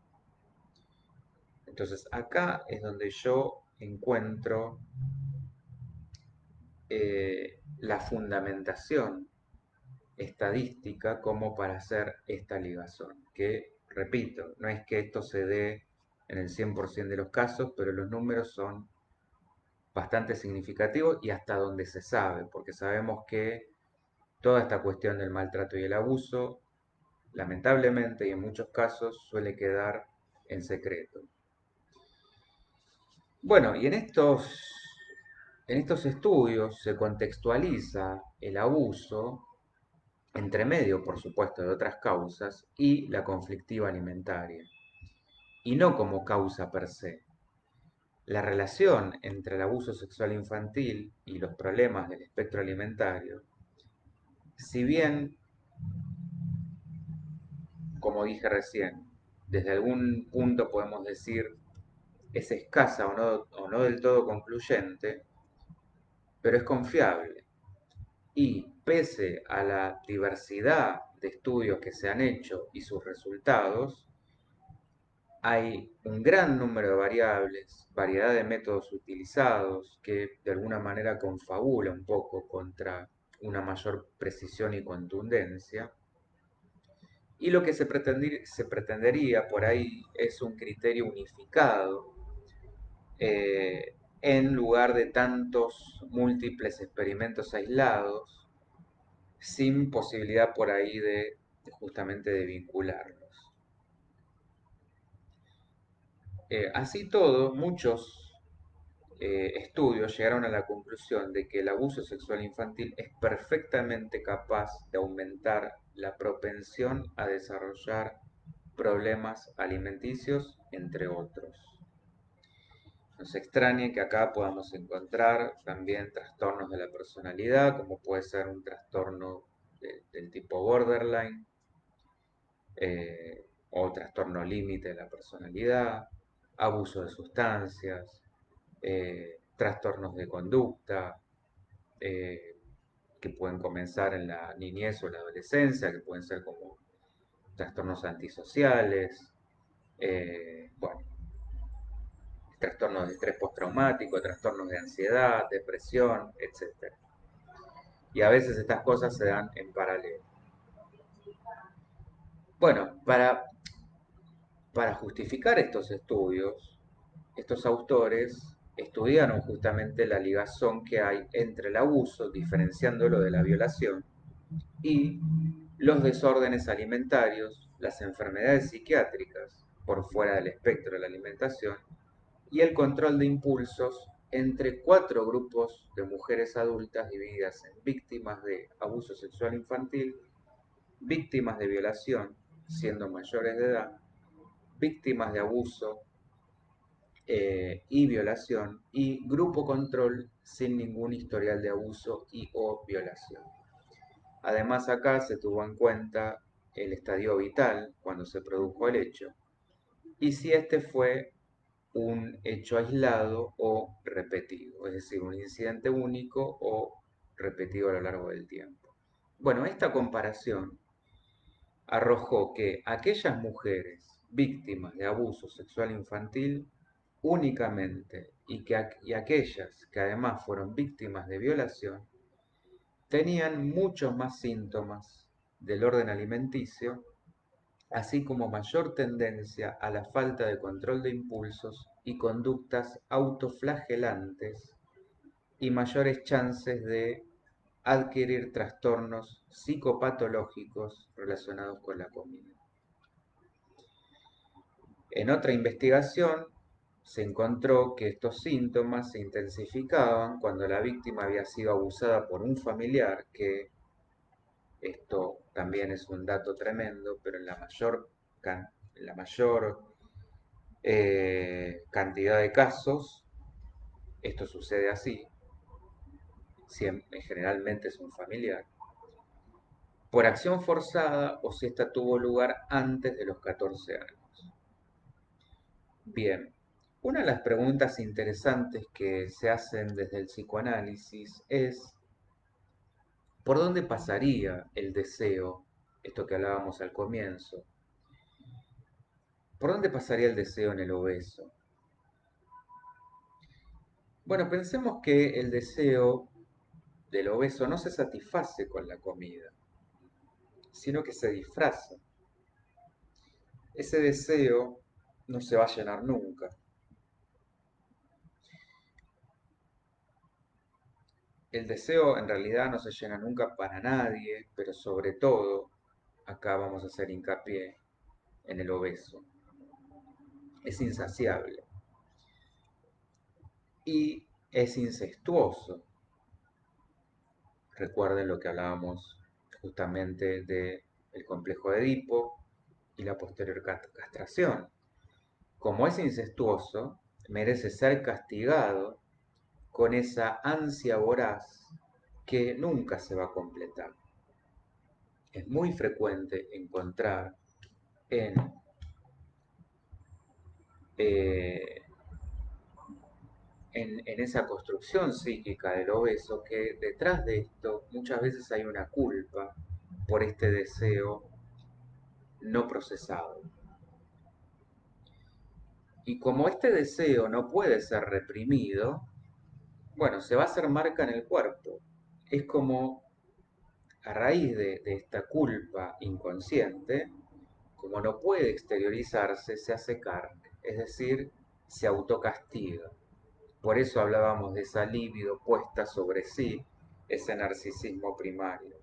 Entonces acá es donde yo encuentro la fundamentación estadística como para hacer esta ligación, que, repito, no es que esto se dé en el 100% de los casos, pero los números son bastante significativos y hasta donde se sabe, porque sabemos que toda esta cuestión del maltrato y el abuso, lamentablemente y en muchos casos, suele quedar en secreto. Bueno, y en estos estudios se contextualiza el abuso entre medio, por supuesto, de otras causas y la conflictiva alimentaria, y no como causa per se. La relación entre el abuso sexual infantil y los problemas del espectro alimentario, si bien, como dije recién, desde algún punto podemos decir es escasa o no del todo concluyente, pero es confiable. Y pese a la diversidad de estudios que se han hecho y sus resultados, hay un gran número de variables, variedad de métodos utilizados que de alguna manera confabula un poco contra una mayor precisión y contundencia. Y lo que se pretendería por ahí es un criterio unificado en lugar de tantos múltiples experimentos aislados, sin posibilidad por ahí de justamente de vincularlos. Así todo, muchos estudios llegaron a la conclusión de que el abuso sexual infantil es perfectamente capaz de aumentar la propensión a desarrollar problemas alimenticios, entre otros. Nos extraña que acá podamos encontrar también trastornos de la personalidad, como puede ser un trastorno del tipo borderline, o trastorno límite de la personalidad, abuso de sustancias, trastornos de conducta, eh, que pueden comenzar en la niñez o la adolescencia, que pueden ser como trastornos antisociales, bueno, trastornos de estrés postraumático, trastornos de ansiedad, depresión, etc. Y a veces estas cosas se dan en paralelo. Bueno, para justificar estos estudios, estos autores estudiaron justamente la ligazón que hay entre el abuso, diferenciándolo de la violación, y los desórdenes alimentarios, las enfermedades psiquiátricas por fuera del espectro de la alimentación y el control de impulsos entre cuatro grupos de mujeres adultas divididas en víctimas de abuso sexual infantil, víctimas de violación, siendo mayores de edad, víctimas de abuso y violación, y grupo control sin ningún historial de abuso y o violación. Además, acá se tuvo en cuenta el estadio vital cuando se produjo el hecho y si este fue un hecho aislado o repetido, es decir, un incidente único o repetido a lo largo del tiempo. Bueno, esta comparación arrojó que aquellas mujeres víctimas de abuso sexual infantil únicamente y aquellas que además fueron víctimas de violación tenían muchos más síntomas del orden alimenticio, así como mayor tendencia a la falta de control de impulsos y conductas autoflagelantes y mayores chances de adquirir trastornos psicopatológicos relacionados con la comida. En otra investigación se encontró que estos síntomas se intensificaban cuando la víctima había sido abusada por un familiar, que esto también es un dato tremendo, pero en la mayor cantidad de casos esto sucede así, generalmente es un familiar, por acción forzada o si esta tuvo lugar antes de los 14 años. Bien, una de las preguntas interesantes que se hacen desde el psicoanálisis es ¿por dónde pasaría el deseo? Esto que hablábamos al comienzo. ¿Por dónde pasaría el deseo en el obeso? Bueno, pensemos que el deseo del obeso no se satisface con la comida. sino que se disfraza. Ese deseo no se va a llenar nunca. El deseo en realidad no se llena nunca para nadie, pero sobre todo, acá vamos a hacer hincapié en el obeso. Es insaciable y es incestuoso. Recuerden lo que hablábamos justamente del complejo de Edipo y la posterior castración. Como es incestuoso, merece ser castigado con esa ansia voraz que nunca se va a completar. Es muy frecuente encontrar en, eh, en esa construcción psíquica del obeso que detrás de esto muchas veces hay una culpa por este deseo no procesado. Y como este deseo no puede ser reprimido, bueno, se va a hacer marca en el cuerpo. Es como a raíz de esta culpa inconsciente, como no puede exteriorizarse, se hace carne, es decir, se autocastiga. Por eso hablábamos de esa libido puesta sobre sí, ese narcisismo primario.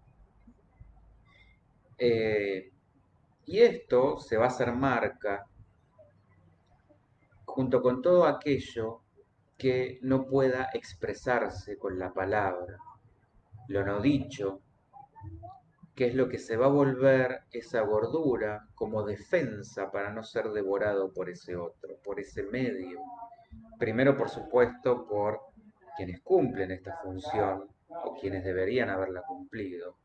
Eh, y esto se va a hacer marca junto con todo aquello que no pueda expresarse con la palabra, lo no dicho, que es lo que se va a volver esa gordura como defensa para no ser devorado por ese otro, por ese medio. Primero, por supuesto, por quienes cumplen esta función o quienes deberían haberla cumplido.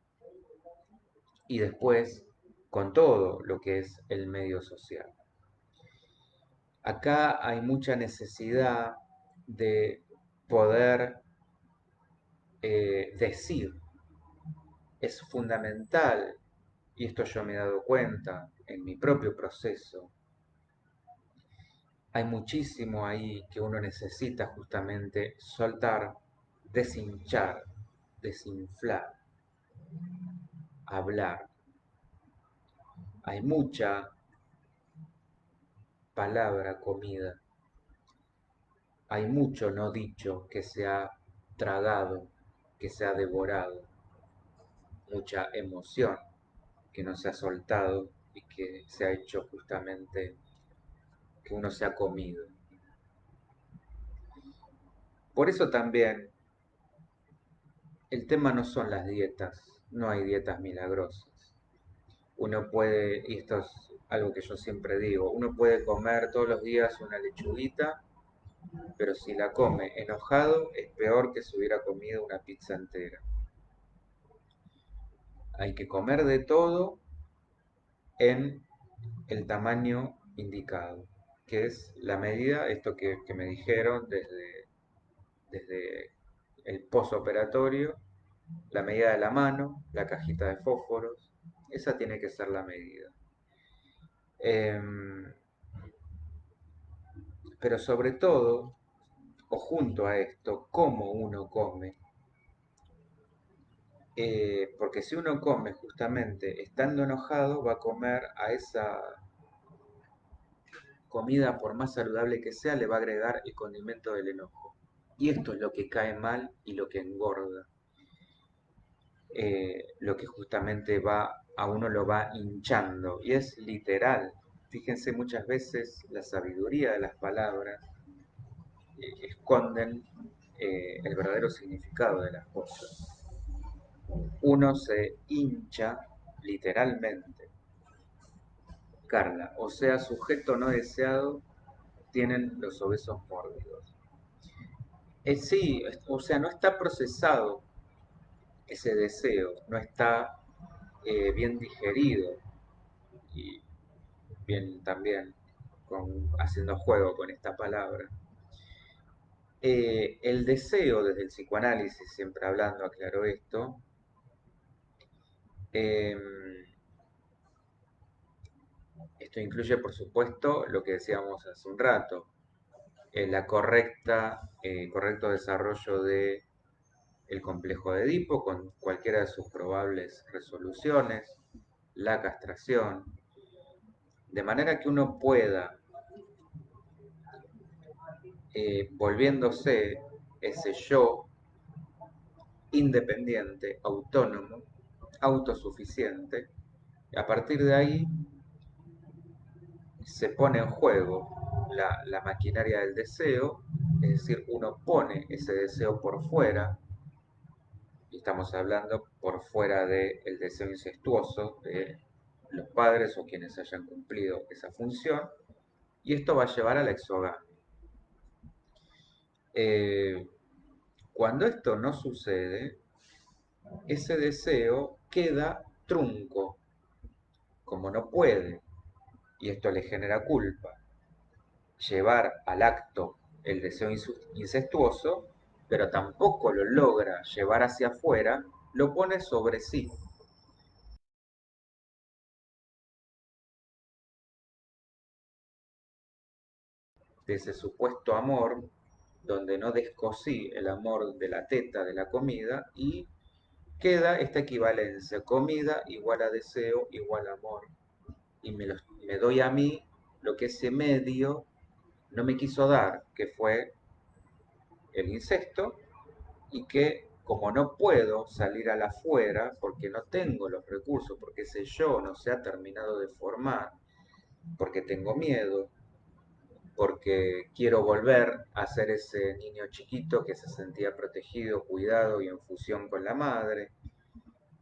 Y después, con todo lo que es el medio social. Acá hay mucha necesidad de poder decir. Es fundamental, y esto yo me he dado cuenta en mi propio proceso, hay muchísimo ahí que uno necesita justamente soltar, deshinchar, desinflar, hablar. Hay mucha palabra comida, hay mucho no dicho que se ha tragado, que se ha devorado, mucha emoción que no se ha soltado y que se ha hecho justamente que uno se ha comido. Por eso también el tema no son las dietas, no hay dietas milagrosas. Uno puede, y esto es algo que yo siempre digo, uno puede comer todos los días una lechuguita, pero si la come enojado es peor que si hubiera comido una pizza entera. Hay que comer de todo en el tamaño indicado, que es la medida, esto que me dijeron desde el posoperatorio, la medida de la mano, la cajita de fósforos, esa tiene que ser la medida. Pero sobre todo, o junto a esto, cómo uno come. Porque si uno come justamente estando enojado, va a comer a esa comida, por más saludable que sea, le va a agregar el condimento del enojo. Y esto es lo que cae mal y lo que engorda. Lo que justamente va a uno lo va hinchando. Y es literal. Fíjense muchas veces la sabiduría de las palabras esconden el verdadero significado de las cosas. Uno se hincha literalmente. Carla, o sea, sujeto no deseado tienen los obesos mórbidos. Sí, o sea, no está procesado ese deseo, no está bien digerido y bien también haciendo juego con esta palabra. El deseo, desde el psicoanálisis, siempre hablando, aclaro esto, eh, esto incluye, por supuesto, lo que decíamos hace un rato, correcto desarrollo de el complejo de Edipo con cualquiera de sus probables resoluciones, la castración, de manera que uno pueda, volviéndose ese yo independiente, autónomo, autosuficiente, a partir de ahí se pone en juego la maquinaria del deseo, es decir, uno pone ese deseo por fuera, y estamos hablando por fuera del deseo incestuoso de los padres o quienes hayan cumplido esa función, y esto va a llevar a la exogamia. Cuando esto no sucede, ese deseo queda trunco, como no puede, y esto le genera culpa, llevar al acto el deseo incestuoso, pero tampoco lo logra llevar hacia afuera, lo pone sobre sí. De ese supuesto amor, donde no descosí el amor de la teta de la comida, y queda esta equivalencia, comida igual a deseo igual a amor, y me doy a mí lo que ese medio no me quiso dar, que fue el incesto, y que como no puedo salir a la afuera, porque no tengo los recursos, porque ese yo no se ha terminado de formar, porque tengo miedo, porque quiero volver a ser ese niño chiquito que se sentía protegido, cuidado y en fusión con la madre,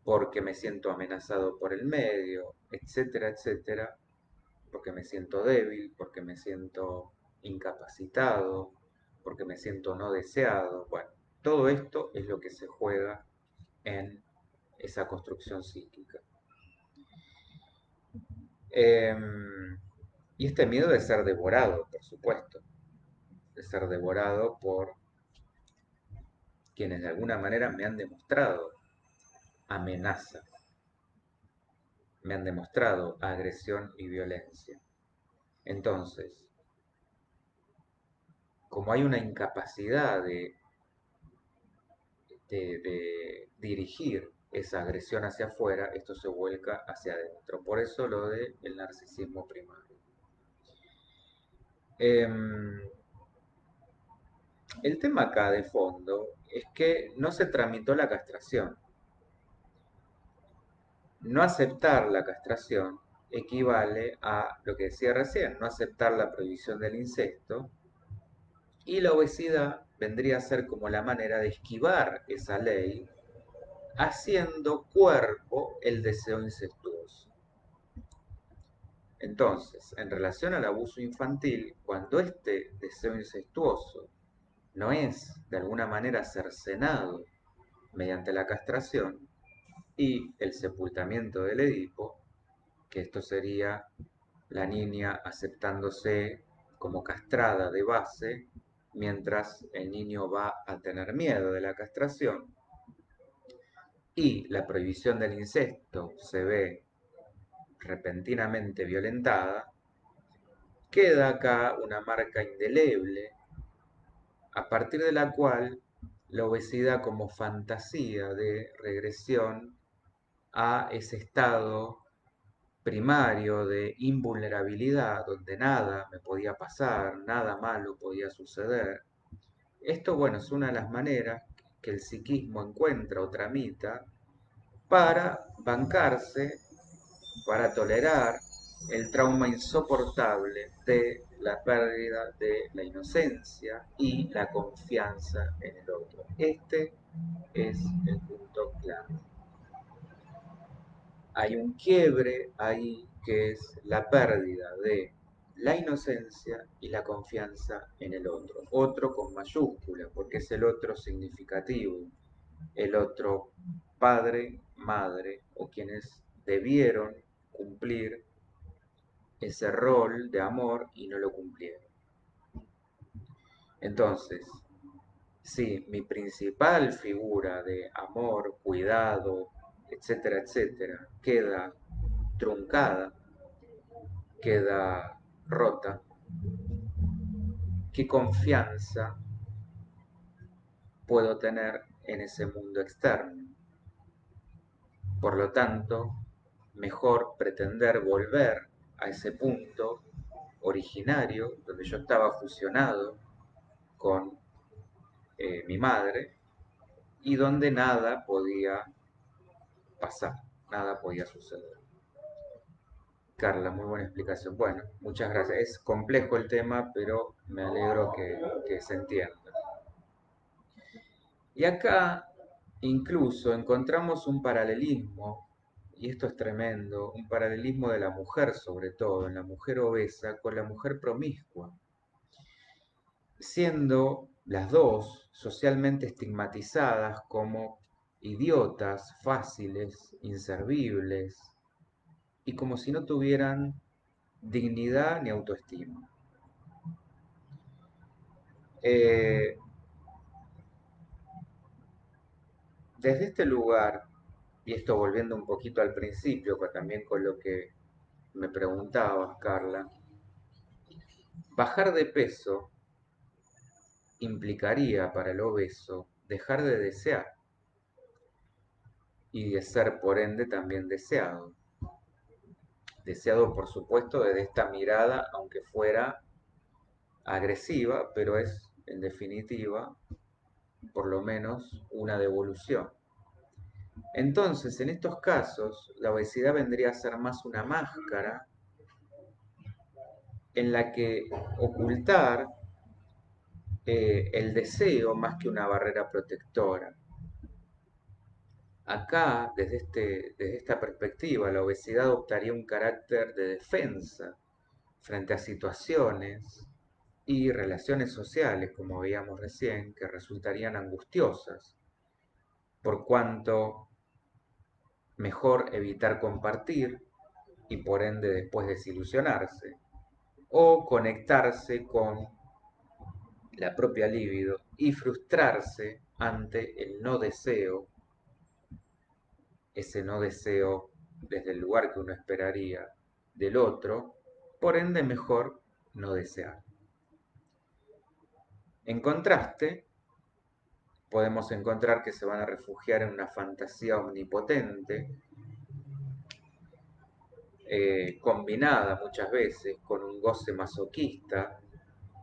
porque me siento amenazado por el medio, etcétera, etcétera, porque me siento débil, porque me siento incapacitado, porque me siento no deseado. Bueno, todo esto es lo que se juega en esa construcción psíquica. Y este miedo de ser devorado, por supuesto, de ser devorado por quienes de alguna manera me han demostrado amenaza, me han demostrado agresión y violencia. Entonces, como hay una incapacidad de dirigir esa agresión hacia afuera, esto se vuelca hacia adentro. Por eso lo del narcisismo primario. El tema acá de fondo es que no se tramitó la castración. No aceptar la castración equivale a lo que decía recién, no aceptar la prohibición del incesto, y la obesidad vendría a ser como la manera de esquivar esa ley, haciendo cuerpo el deseo incestuoso. Entonces, en relación al abuso infantil, cuando este deseo incestuoso no es de alguna manera cercenado mediante la castración y el sepultamiento del Edipo, que esto sería la niña aceptándose como castrada de base, mientras el niño va a tener miedo de la castración, y la prohibición del incesto se ve repentinamente violentada, queda acá una marca indeleble a partir de la cual la obesidad como fantasía de regresión a ese estado primario de invulnerabilidad, donde nada me podía pasar, nada malo podía suceder. Esto, bueno, es una de las maneras que el psiquismo encuentra o tramita para bancarse, para tolerar el trauma insoportable de la pérdida de la inocencia y la confianza en el otro. Este es el punto clave. Hay un quiebre ahí que es la pérdida de la inocencia y la confianza en el otro. Otro con mayúscula, porque es el otro significativo, el otro padre, madre, o quienes debieron cumplir ese rol de amor y no lo cumplieron. Entonces, si mi principal figura de amor, cuidado, etcétera, etcétera, queda truncada, queda rota, ¿qué confianza puedo tener en ese mundo externo? Por lo tanto, mejor pretender volver a ese punto originario donde yo estaba fusionado con mi madre y donde nada podía pasar, nada podía suceder. Carla, muy buena explicación. Bueno, muchas gracias. Es complejo el tema, pero me alegro que se entienda. Y acá incluso encontramos un paralelismo, y esto es tremendo, un paralelismo de la mujer sobre todo, en la mujer obesa con la mujer promiscua, siendo las dos socialmente estigmatizadas como idiotas, fáciles, inservibles, y como si no tuvieran dignidad ni autoestima. Eh, desde este lugar, y esto volviendo un poquito al principio, pero también con lo que me preguntabas, Carla, bajar de peso implicaría para el obeso dejar de desear y de ser por ende también deseado. Deseado por supuesto desde esta mirada, aunque fuera agresiva, pero es en definitiva por lo menos una devolución. Entonces, en estos casos, la obesidad vendría a ser más una máscara en la que ocultar el deseo más que una barrera protectora. Acá, desde esta perspectiva, la obesidad adoptaría un carácter de defensa frente a situaciones y relaciones sociales, como veíamos recién, que resultarían angustiosas, por cuanto mejor evitar compartir y por ende después desilusionarse, o conectarse con la propia libido y frustrarse ante el no deseo, ese no deseo desde el lugar que uno esperaría del otro, por ende mejor no desear. En contraste, podemos encontrar que se van a refugiar en una fantasía omnipotente, combinada muchas veces con un goce masoquista,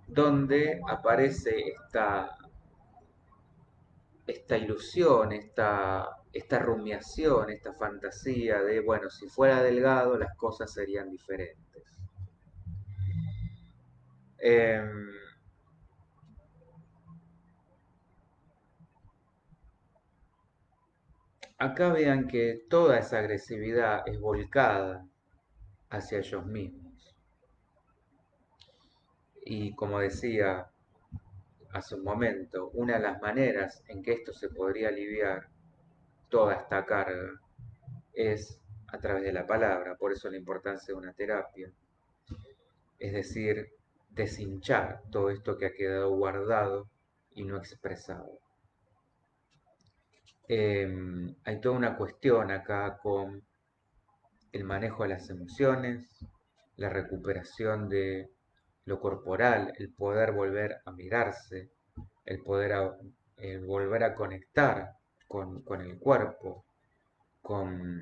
donde aparece esta ilusión, esta rumiación, esta fantasía de, bueno, si fuera delgado las cosas serían diferentes. Eh, Acá vean que toda esa agresividad es volcada hacia ellos mismos. Y como decía hace un momento, una de las maneras en que esto se podría aliviar, toda esta carga, es a través de la palabra, por eso la importancia de una terapia. Es decir, deshinchar todo esto que ha quedado guardado y no expresado. Hay toda una cuestión acá con el manejo de las emociones, la recuperación de lo corporal, el poder volver a mirarse, el volver a conectar con el cuerpo, con,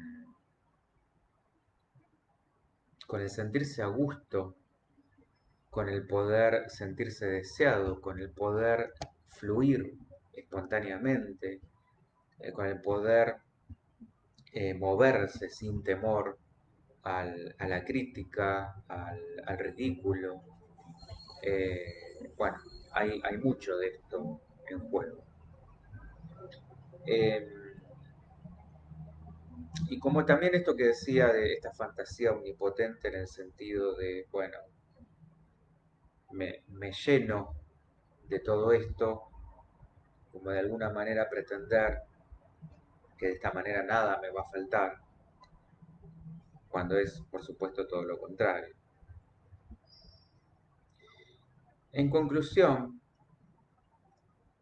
con el sentirse a gusto, con el poder sentirse deseado, con el poder fluir espontáneamente, con el poder moverse sin temor a la crítica, al ridículo. Bueno, hay mucho de esto en juego. Eh, y como también esto que decía de esta fantasía omnipotente en el sentido de, bueno, me lleno de todo esto, como de alguna manera pretender que de esta manera nada me va a faltar, cuando es, por supuesto, todo lo contrario. En conclusión,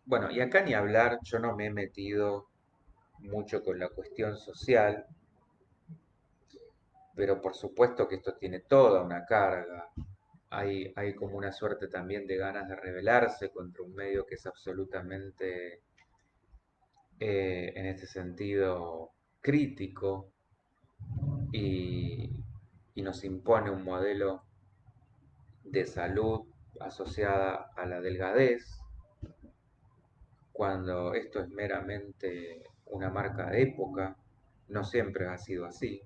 bueno, y acá ni hablar, yo no me he metido mucho con la cuestión social, pero por supuesto que esto tiene toda una carga. Hay como una suerte también de ganas de rebelarse contra un medio que es absolutamente, en este sentido, crítico, y, y nos impone un modelo de salud asociada a la delgadez, cuando esto es meramente una marca de época, no siempre ha sido así.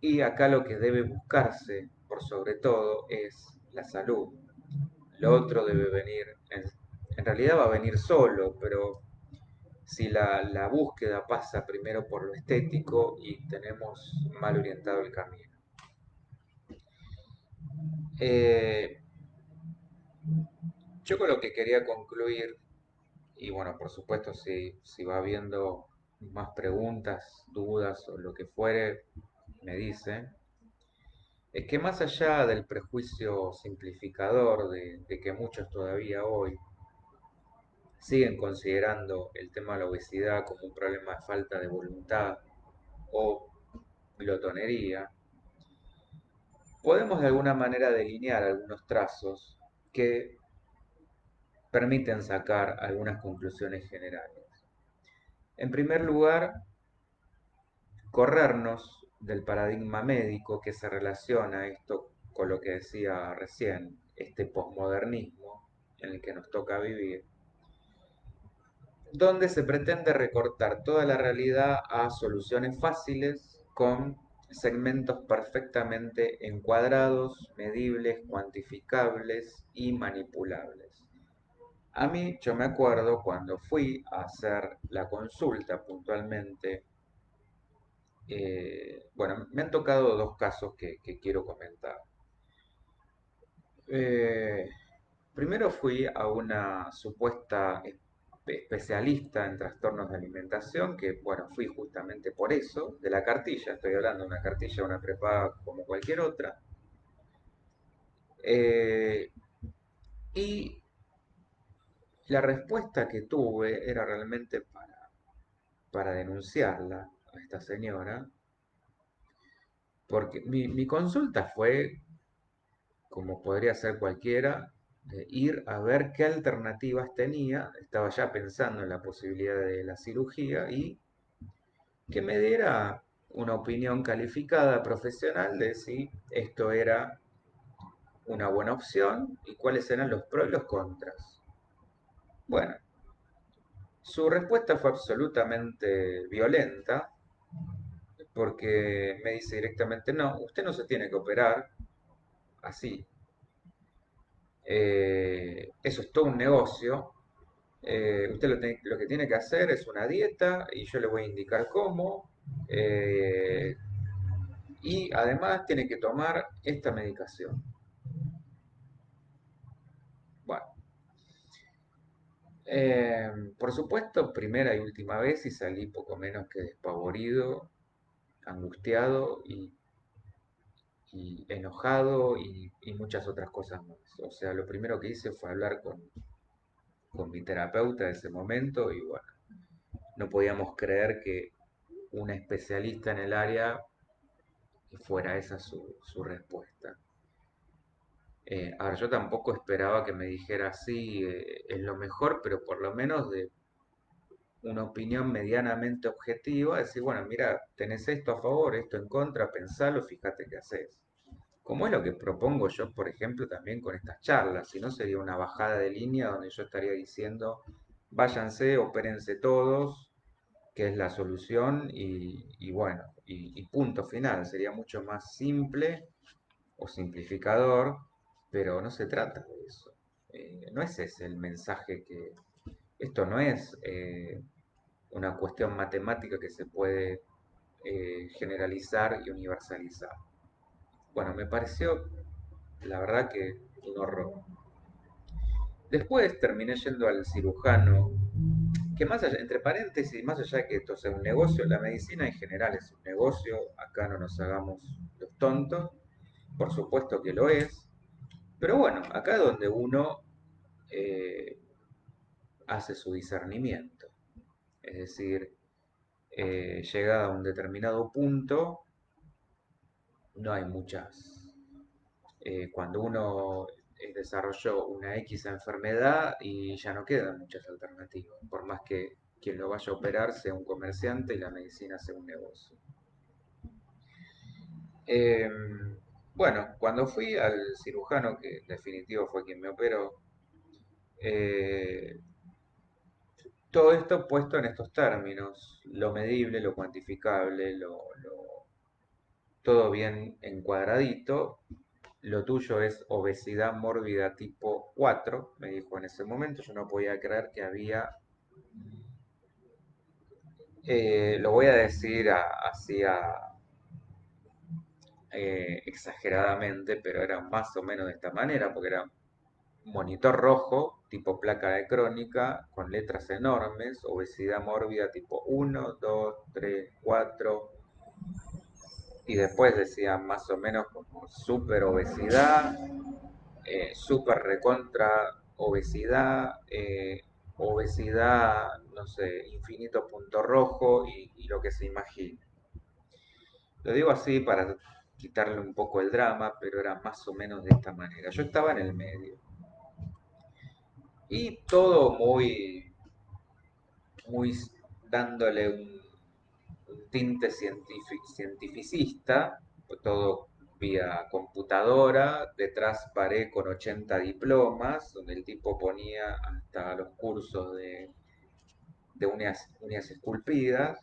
Y acá lo que debe buscarse, por sobre todo, es la salud. Lo otro debe venir, en realidad va a venir solo, pero si la búsqueda pasa primero por lo estético y tenemos mal orientado el camino. Eh, yo con lo que quería concluir, y bueno, por supuesto, si va habiendo más preguntas, dudas o lo que fuere, me dice, es que más allá del prejuicio simplificador de que muchos todavía hoy siguen considerando el tema de la obesidad como un problema de falta de voluntad o glotonería, podemos de alguna manera delinear algunos trazos que permiten sacar algunas conclusiones generales. En primer lugar, corrernos del paradigma médico que se relaciona esto con lo que decía recién, este posmodernismo en el que nos toca vivir, donde se pretende recortar toda la realidad a soluciones fáciles con segmentos perfectamente encuadrados, medibles, cuantificables y manipulables. A mí, yo me acuerdo cuando fui a hacer la consulta puntualmente, bueno, me han tocado dos casos que quiero comentar. Eh, Primero fui a una supuesta especialista en trastornos de alimentación, que bueno, fui justamente por eso, de la cartilla, estoy hablando de una cartilla, una prepaga como cualquier otra. Eh, y la respuesta que tuve era realmente para denunciarla a esta señora, porque mi consulta fue, como podría ser cualquiera, de ir a ver qué alternativas tenía. Estaba ya pensando en la posibilidad de la cirugía y que me diera una opinión calificada profesional de si esto era una buena opción y cuáles eran los pros y los contras. Bueno, su respuesta fue absolutamente violenta porque me dice directamente, no, usted no se tiene que operar así. Eso es todo un negocio. Usted lo que tiene que hacer es una dieta y yo le voy a indicar cómo. eh, y además tiene que tomar esta medicación. Bueno, por supuesto, primera y última vez y salí poco menos que despavorido, angustiado y enojado y muchas otras cosas más. O sea, lo primero que hice fue hablar con mi terapeuta de ese momento y bueno, no podíamos creer que una especialista en el área fuera esa su respuesta. Ahora, yo tampoco esperaba que me dijera sí, es lo mejor, pero por lo menos de una opinión medianamente objetiva, decir, bueno, mira, tenés esto a favor, esto en contra, pensalo, fíjate qué haces. Como es lo que propongo yo, por ejemplo, también con estas charlas, si no sería una bajada de línea donde yo estaría diciendo, váyanse, opérense todos, que es la solución, y bueno, y punto final, sería mucho más simple o simplificador, pero no se trata de eso. No es ese el mensaje que... Esto no es una cuestión matemática que se puede generalizar y universalizar. Bueno, me pareció, la verdad que un horror. Después terminé yendo al cirujano, que más allá, entre paréntesis, más allá de que esto sea un negocio, la medicina en general es un negocio, acá no nos hagamos los tontos, por supuesto que lo es, pero bueno, acá es donde uno eh, hace su discernimiento, es decir, llega a un determinado punto, no hay muchas. Cuando uno desarrolló una X enfermedad y ya no quedan muchas alternativas, por más que quien lo vaya a operar sea un comerciante y la medicina sea un negocio. Eh, bueno, cuando fui al cirujano, que en definitivo fue quien me operó, eh, todo esto puesto en estos términos, lo medible, lo cuantificable, todo bien encuadradito. Lo tuyo es obesidad mórbida tipo 4, me dijo en ese momento. Yo no podía creer que había, lo voy a decir así exageradamente, pero era más o menos de esta manera, porque era monitor rojo, tipo placa de crónica, con letras enormes, obesidad mórbida tipo 1, 2, 3, 4, y después decía más o menos como super obesidad, super recontra obesidad, obesidad, no sé, infinito punto rojo y lo que se imagine. Lo digo así para quitarle un poco el drama, pero era más o menos de esta manera. Yo estaba en el medio. Y todo muy dándole un tinte cientificista, todo vía computadora, detrás pared con 80 diplomas, donde el tipo ponía hasta los cursos de uñas esculpidas,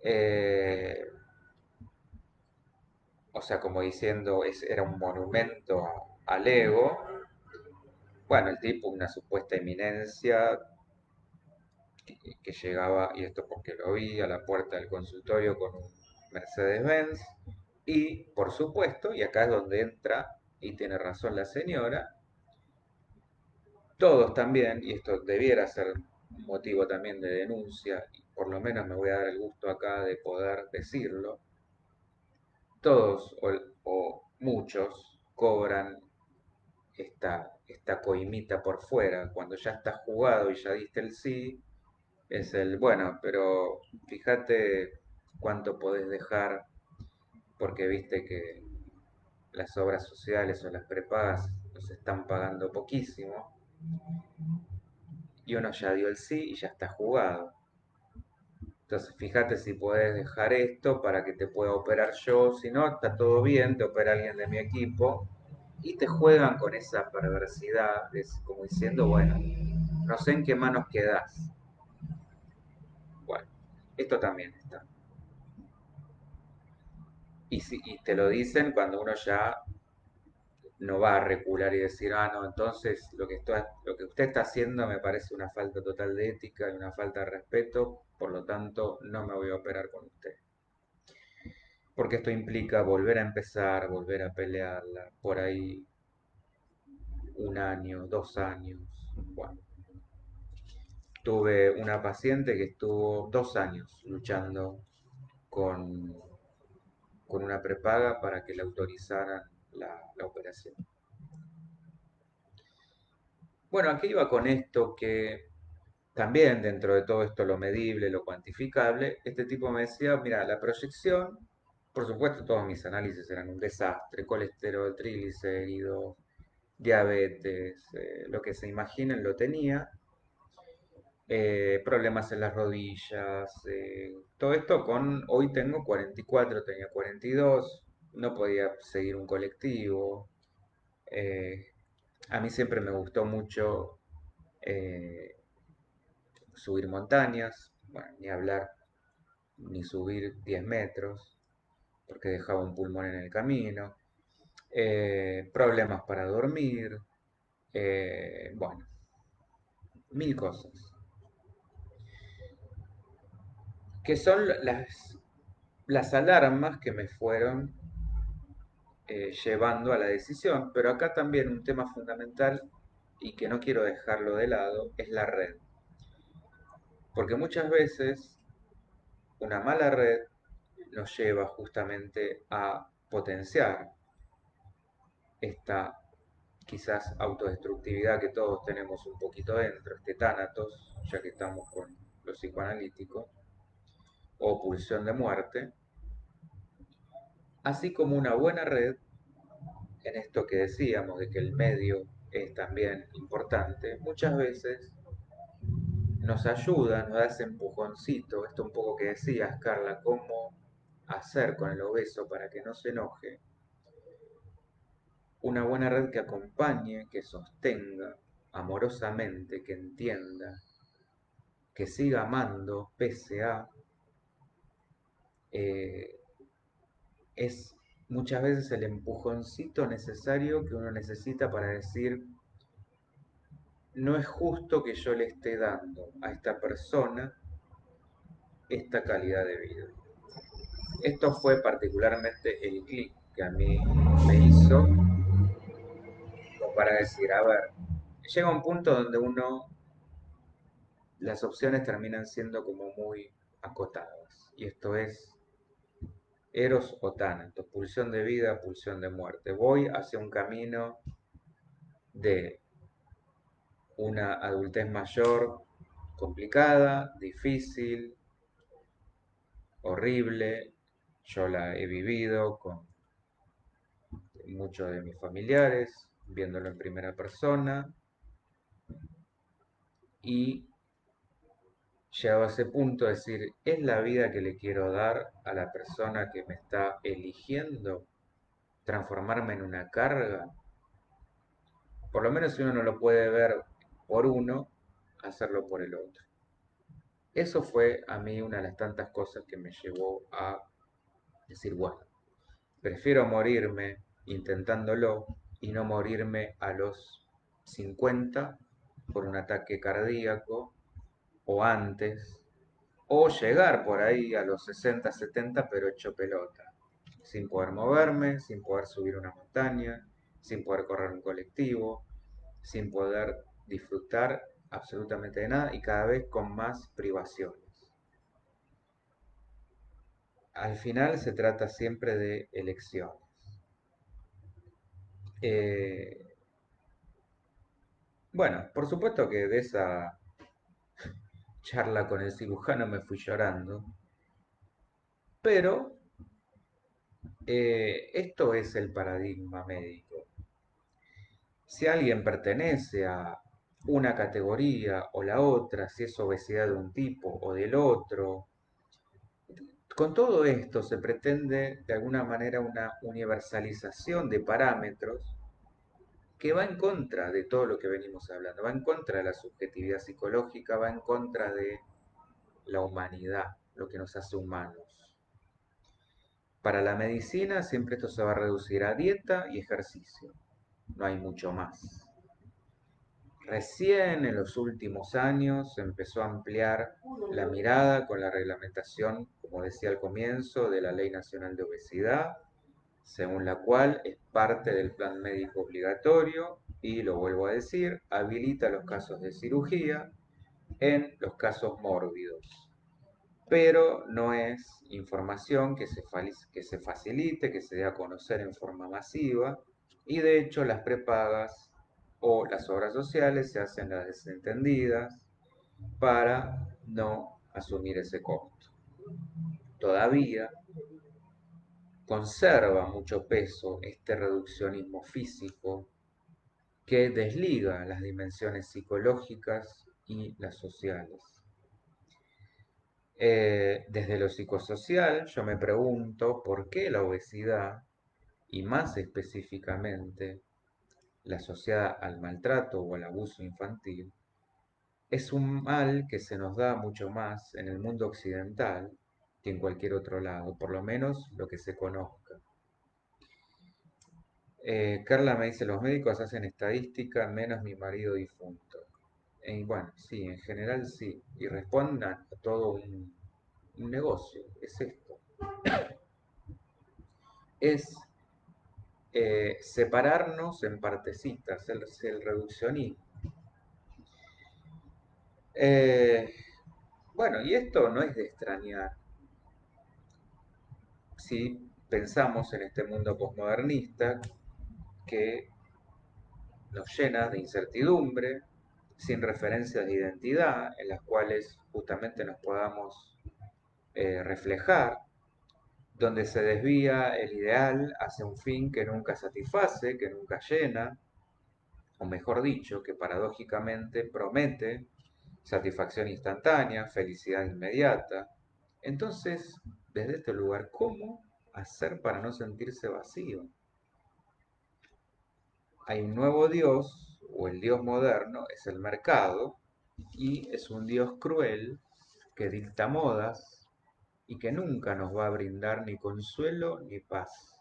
eh, o sea, como diciendo, era un monumento al ego. Bueno, el tipo, una supuesta eminencia, que llegaba, y esto porque lo vi, a la puerta del consultorio con un Mercedes-Benz. Y, por supuesto, y acá es donde entra, y tiene razón la señora, todos también, y esto debiera ser motivo también de denuncia, y por lo menos me voy a dar el gusto acá de poder decirlo, todos o muchos cobran esta coimita por fuera, cuando ya estás jugado y ya diste el sí, es el, bueno, pero fíjate cuánto podés dejar, porque viste que las obras sociales o las prepagas nos están pagando poquísimo, y uno ya dio el sí y ya está jugado. Entonces fíjate si podés dejar esto para que te pueda operar yo, si no, está todo bien, te opera alguien de mi equipo, y te juegan con esa perversidad, es como diciendo, bueno, no sé en qué manos quedás. Bueno, esto también está. Y te lo dicen cuando uno ya no va a recular y decir, ah, no, entonces lo que usted está haciendo me parece una falta total de ética y una falta de respeto, por lo tanto no me voy a operar con usted. Porque esto implica volver a empezar, volver a pelearla, por ahí 1 año, 2 años. Bueno, tuve una paciente que estuvo 2 años luchando con, con una prepaga para que le autorizaran la operación. Bueno, aquí iba con esto que también dentro de todo esto lo medible, lo cuantificable, este tipo me decía, mira, la proyección, por supuesto todos mis análisis eran un desastre, colesterol, triglicéridos, diabetes, lo que se imaginen lo tenía, problemas en las rodillas, todo esto hoy tengo 44, tenía 42, no podía seguir un colectivo, eh, a mí siempre me gustó mucho eh, subir montañas, bueno, ni hablar, ni subir 10 metros, porque dejaba un pulmón en el camino, problemas para dormir, bueno, mil cosas, que son las alarmas que me fueron llevando a la decisión, pero acá también un tema fundamental y que no quiero dejarlo de lado es la red, porque muchas veces una mala red nos lleva justamente a potenciar esta quizás autodestructividad que todos tenemos un poquito dentro, este tánatos, ya que estamos con los psicoanalíticos, o pulsión de muerte, así como una buena red, en esto que decíamos de que el medio es también importante, muchas veces nos ayuda, nos da ese empujoncito, esto un poco que decías, Carla, como hacer con el obeso para que no se enoje, una buena red que acompañe, que sostenga amorosamente, que entienda, que siga amando pese a, eh, es muchas veces el empujoncito necesario que uno necesita para decir, no es justo que yo le esté dando a esta persona esta calidad de vida. Esto fue particularmente el clic que a mí me hizo como para decir, a ver, llega un punto donde las opciones terminan siendo como muy acotadas. Y esto es Eros o Tánatos, pulsión de vida, pulsión de muerte. Voy hacia un camino de una adultez mayor complicada, difícil, horrible. Yo la he vivido con muchos de mis familiares, viéndolo en primera persona, y llegado a ese punto de decir, ¿es la vida que le quiero dar a la persona que me está eligiendo transformarme en una carga? Por lo menos si uno no lo puede ver por uno, hacerlo por el otro. Eso fue a mí una de las tantas cosas que me llevó a decir, bueno, prefiero morirme intentándolo y no morirme a los 50 por un ataque cardíaco o antes, o llegar por ahí a los 60, 70 pero hecho pelota, sin poder moverme, sin poder subir una montaña, sin poder correr un colectivo, sin poder disfrutar absolutamente de nada y cada vez con más privaciones. Al final se trata siempre de elecciones. Eh, bueno, por supuesto que de esa charla con el cirujano me fui llorando, pero esto es el paradigma médico. Si alguien pertenece a una categoría o la otra, si es obesidad de un tipo o del otro, con todo esto se pretende de alguna manera una universalización de parámetros que va en contra de todo lo que venimos hablando, va en contra de la subjetividad psicológica, va en contra de la humanidad, lo que nos hace humanos. Para la medicina siempre esto se va a reducir a dieta y ejercicio, no hay mucho más. Recién en los últimos años se empezó a ampliar la mirada con la reglamentación, como decía al comienzo, de la Ley Nacional de Obesidad, según la cual es parte del plan médico obligatorio y, lo vuelvo a decir, habilita los casos de cirugía en los casos mórbidos, pero no es información que se facilite, que se dé a conocer en forma masiva, y de hecho las prepagas o las obras sociales se hacen las desentendidas para no asumir ese costo. Todavía conserva mucho peso este reduccionismo físico que desliga las dimensiones psicológicas y las sociales. Desde lo psicosocial yo me pregunto por qué la obesidad, y más específicamente la asociada al maltrato o al abuso infantil, es un mal que se nos da mucho más en el mundo occidental que en cualquier otro lado, por lo menos lo que se conozca. Carla me dice, los médicos hacen estadística menos mi marido difunto. Y bueno, sí, en general sí, y respondan a todo un negocio, es esto. Es separarnos en partecitas, el reduccionismo. Eh, bueno, y esto no es de extrañar si pensamos en este mundo posmodernista que nos llena de incertidumbre, sin referencias de identidad, en las cuales justamente nos podamos reflejar, donde se desvía el ideal hacia un fin que nunca satisface, que nunca llena, o mejor dicho, que paradójicamente promete satisfacción instantánea, felicidad inmediata, Entonces, desde este lugar, ¿cómo hacer para no sentirse vacío? Hay un nuevo Dios, o el Dios moderno, es el mercado, y es un Dios cruel que dicta modas y que nunca nos va a brindar ni consuelo ni paz.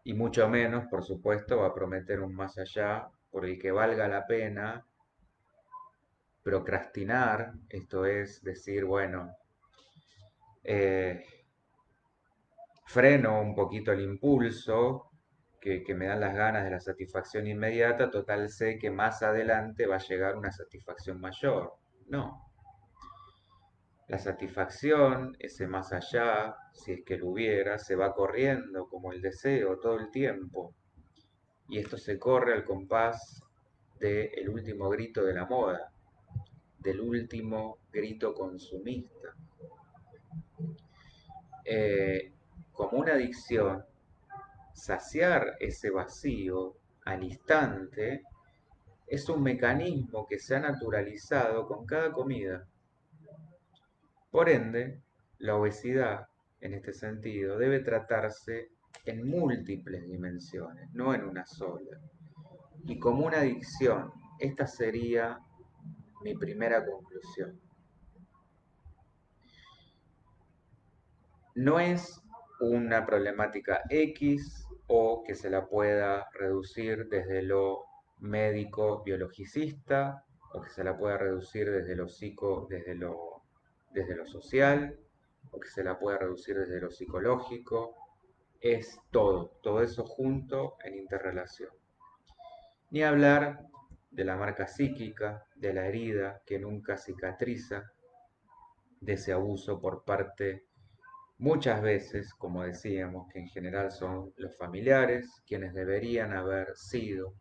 Y mucho menos, por supuesto, va a prometer un más allá por el que valga la pena procrastinar, esto es decir, bueno, eh, freno un poquito el impulso, que me dan las ganas de la satisfacción inmediata, total sé que más adelante va a llegar una satisfacción mayor. No, la satisfacción, ese más allá, si es que lo hubiera, se va corriendo como el deseo todo el tiempo. Y esto se corre al compás del último grito de la moda, del último grito consumista. Eh, Como una adicción, saciar ese vacío al instante es un mecanismo que se ha naturalizado con cada comida. Por ende, la obesidad, en este sentido, debe tratarse en múltiples dimensiones, no en una sola. Y como una adicción, esta sería mi primera conclusión. No es una problemática X o que se la pueda reducir desde lo médico biologicista o que se la pueda reducir desde lo desde lo social o que se la pueda reducir desde lo psicológico. Es todo eso junto en interrelación. Ni hablar de la marca psíquica, de la herida que nunca cicatriza, de ese abuso por parte muchas veces, como decíamos, que en general son los familiares quienes deberían haber sido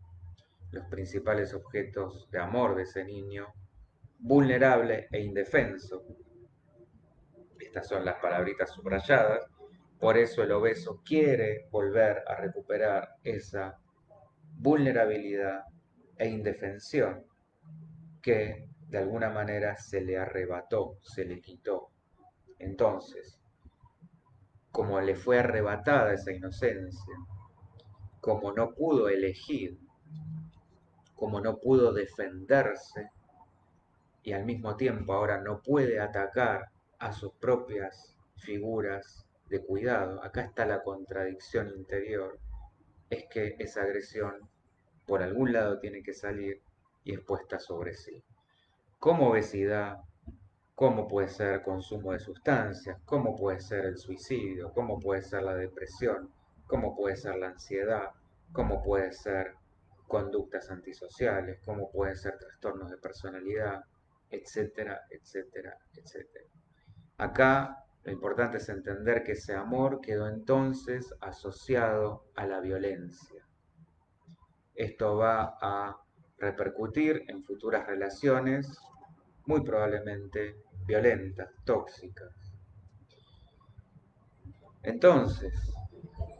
los principales objetos de amor de ese niño, vulnerable e indefenso. Estas son las palabritas subrayadas. Por eso el obeso quiere volver a recuperar esa vulnerabilidad e indefensión que de alguna manera se le arrebató, se le quitó. Entonces, como le fue arrebatada esa inocencia, como no pudo elegir, como no pudo defenderse y al mismo tiempo ahora no puede atacar a sus propias figuras de cuidado, acá está la contradicción interior, es que esa agresión por algún lado tiene que salir y es puesta sobre sí. Como obesidad, cómo puede ser consumo de sustancias, cómo puede ser el suicidio, cómo puede ser la depresión, cómo puede ser la ansiedad, cómo puede ser conductas antisociales, cómo pueden ser trastornos de personalidad, etcétera, etcétera, etcétera. Acá lo importante es entender que ese amor quedó entonces asociado a la violencia. Esto va a repercutir en futuras relaciones muy probablemente violentas, tóxicas. Entonces,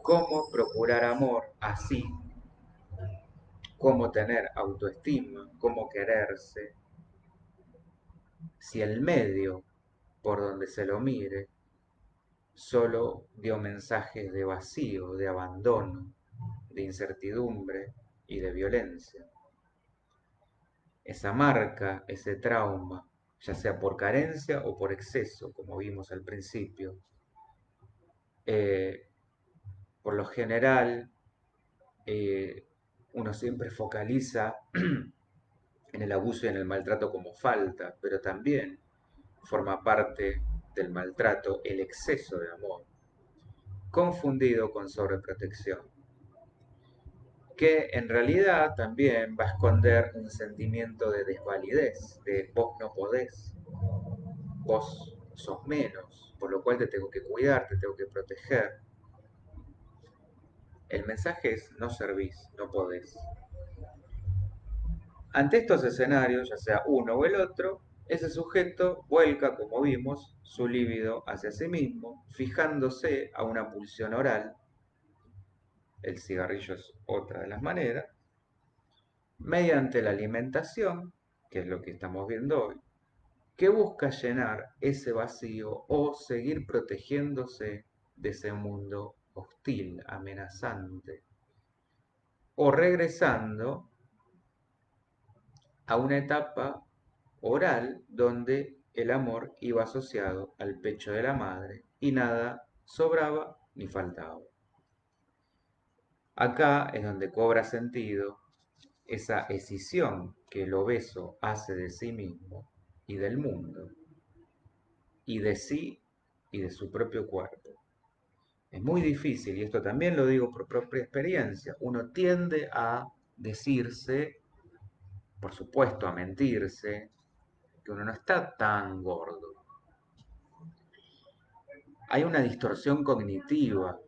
¿cómo procurar amor así? ¿Cómo tener autoestima? ¿Cómo quererse? Si el medio, por donde se lo mire, solo dio mensajes de vacío, de abandono, de incertidumbre y de violencia. Esa marca, ese trauma, ya sea por carencia o por exceso, como vimos al principio, eh, por lo general uno siempre focaliza en el abuso y en el maltrato como falta, pero también forma parte del maltrato el exceso de amor, confundido con sobreprotección, que en realidad también va a esconder un sentimiento de desvalidez, de vos no podés, vos sos menos, por lo cual te tengo que cuidar, te tengo que proteger. El mensaje es no servís, no podés. Ante estos escenarios, ya sea uno o el otro, ese sujeto vuelca, como vimos, su líbido hacia sí mismo, fijándose a una pulsión oral, el cigarrillo es otra de las maneras, mediante la alimentación, que es lo que estamos viendo hoy, que busca llenar ese vacío o seguir protegiéndose de ese mundo hostil, amenazante, o regresando a una etapa oral donde el amor iba asociado al pecho de la madre y nada sobraba ni faltaba. Acá es donde cobra sentido esa escisión que el obeso hace de sí mismo y del mundo, y de sí y de su propio cuerpo. Es muy difícil, y esto también lo digo por propia experiencia, uno tiende a decirse, por supuesto a mentirse, que uno no está tan gordo. Hay una distorsión cognitiva,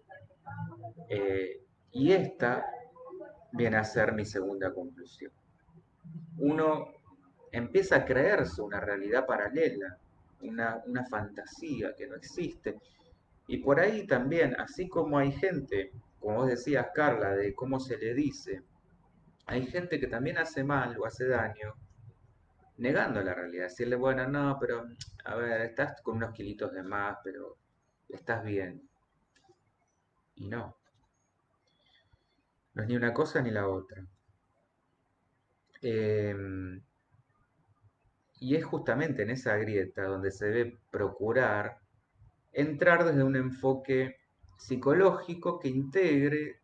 y esta viene a ser mi segunda conclusión. Uno empieza a creerse una realidad paralela, una fantasía que no existe. Y por ahí también, así como hay gente, como vos decías, Carla, de cómo se le dice, hay gente que también hace mal o hace daño negando la realidad. Decirle, bueno, no, pero a ver, estás con unos kilitos de más, pero estás bien. Y no, no es ni una cosa ni la otra. Em, y es justamente en esa grieta donde se debe procurar entrar desde un enfoque psicológico que integre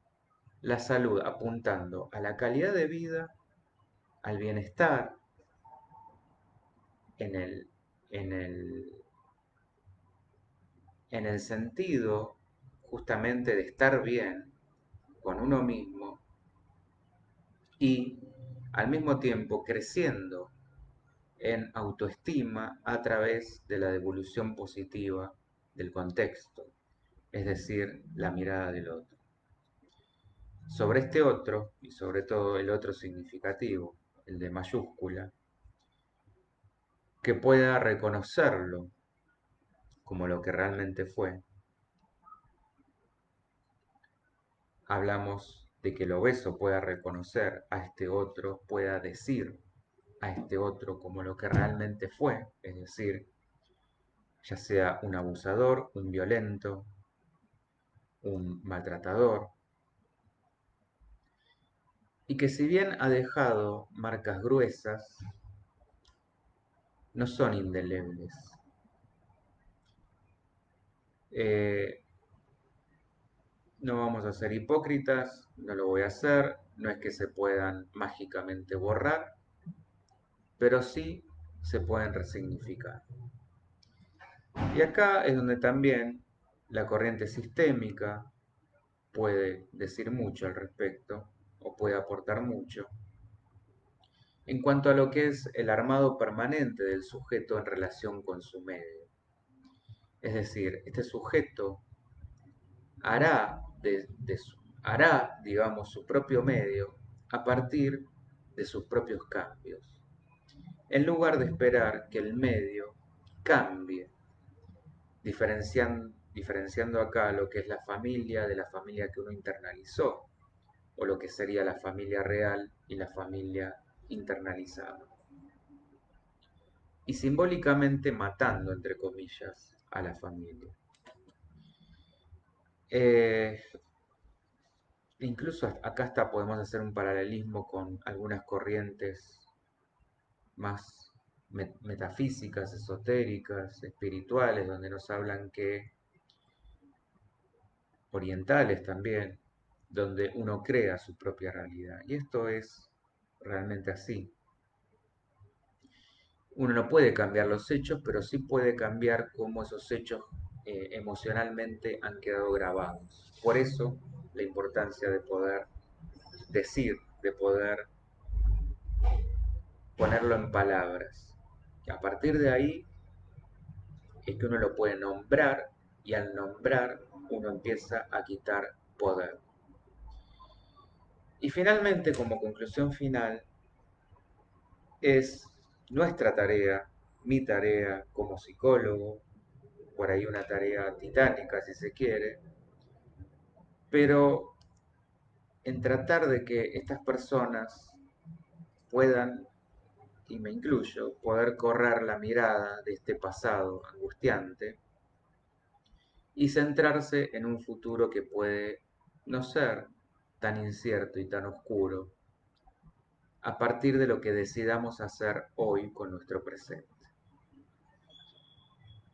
la salud, apuntando a la calidad de vida, al bienestar, en el, en el, en el sentido justamente de estar bien con uno mismo y al mismo tiempo creciendo en autoestima a través de la devolución positiva del contexto, es decir, la mirada del otro. Sobre este otro, y sobre todo el otro significativo, el de mayúscula, que pueda reconocerlo como lo que realmente fue. Hablamos de que el obeso pueda reconocer a este otro, pueda decir a este otro como lo que realmente fue, es decir, ya sea un abusador, un violento, un maltratador, y que si bien ha dejado marcas gruesas, no son indelebles. Eh, no vamos a ser hipócritas, no lo voy a hacer, no es que se puedan mágicamente borrar, pero sí se pueden resignificar. Y acá es donde también la corriente sistémica puede decir mucho al respecto o puede aportar mucho en cuanto a lo que es el armado permanente del sujeto en relación con su medio. Es decir, este sujeto hará, hará, digamos, su propio medio a partir de sus propios cambios, en lugar de esperar que el medio cambie, diferenciando acá lo que es la familia de la familia que uno internalizó, o lo que sería la familia real y la familia internalizada. Y simbólicamente matando, entre comillas, a la familia. Eh, Incluso acá hasta podemos hacer un paralelismo con algunas corrientes más metafísicas, esotéricas, espirituales, donde nos hablan que, orientales también, donde uno crea su propia realidad. Y esto es realmente así. Uno no puede cambiar los hechos, pero sí puede cambiar cómo esos hechos emocionalmente han quedado grabados. Por eso la importancia de poder decir, de poder ponerlo en palabras. Y a partir de ahí es que uno lo puede nombrar y al nombrar uno empieza a quitar poder. Y finalmente, como conclusión final, es nuestra tarea, mi tarea como psicólogo, por ahí una tarea titánica si se quiere, pero en tratar de que estas personas puedan y me incluyo, poder correr la mirada de este pasado angustiante y centrarse en un futuro que puede no ser tan incierto y tan oscuro a partir de lo que decidamos hacer hoy con nuestro presente,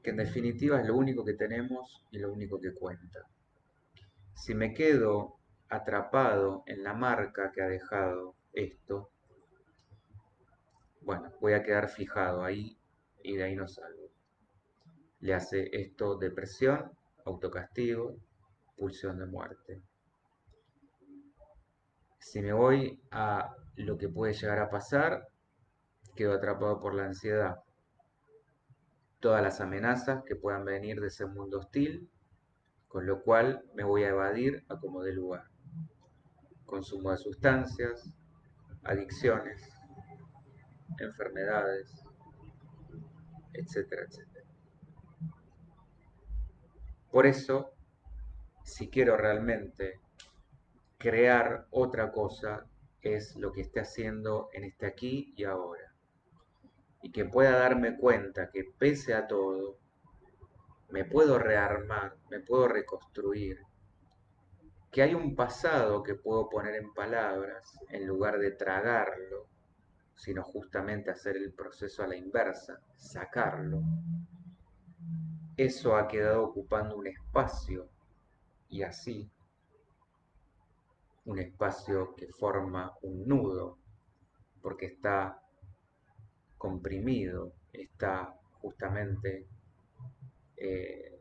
que en definitiva es lo único que tenemos y lo único que cuenta. Si me quedo atrapado en la marca que ha dejado esto, bueno, voy a quedar fijado ahí y de ahí no salgo. Le hace esto depresión, autocastigo, pulsión de muerte. Si me voy a lo que puede llegar a pasar, quedo atrapado por la ansiedad. Todas las amenazas que puedan venir de ese mundo hostil, con lo cual me voy a evadir a como dé lugar. Consumo de sustancias, adicciones, enfermedades, etcétera, etcétera. Por eso, si quiero realmente crear otra cosa, es lo que esté haciendo en este aquí y ahora. Y que pueda darme cuenta que pese a todo, me puedo rearmar, me puedo reconstruir, que hay un pasado que puedo poner en palabras en lugar de tragarlo, sino justamente hacer el proceso a la inversa, sacarlo. Eso ha quedado ocupando un espacio y así un espacio que forma un nudo, porque está comprimido, está justamente eh,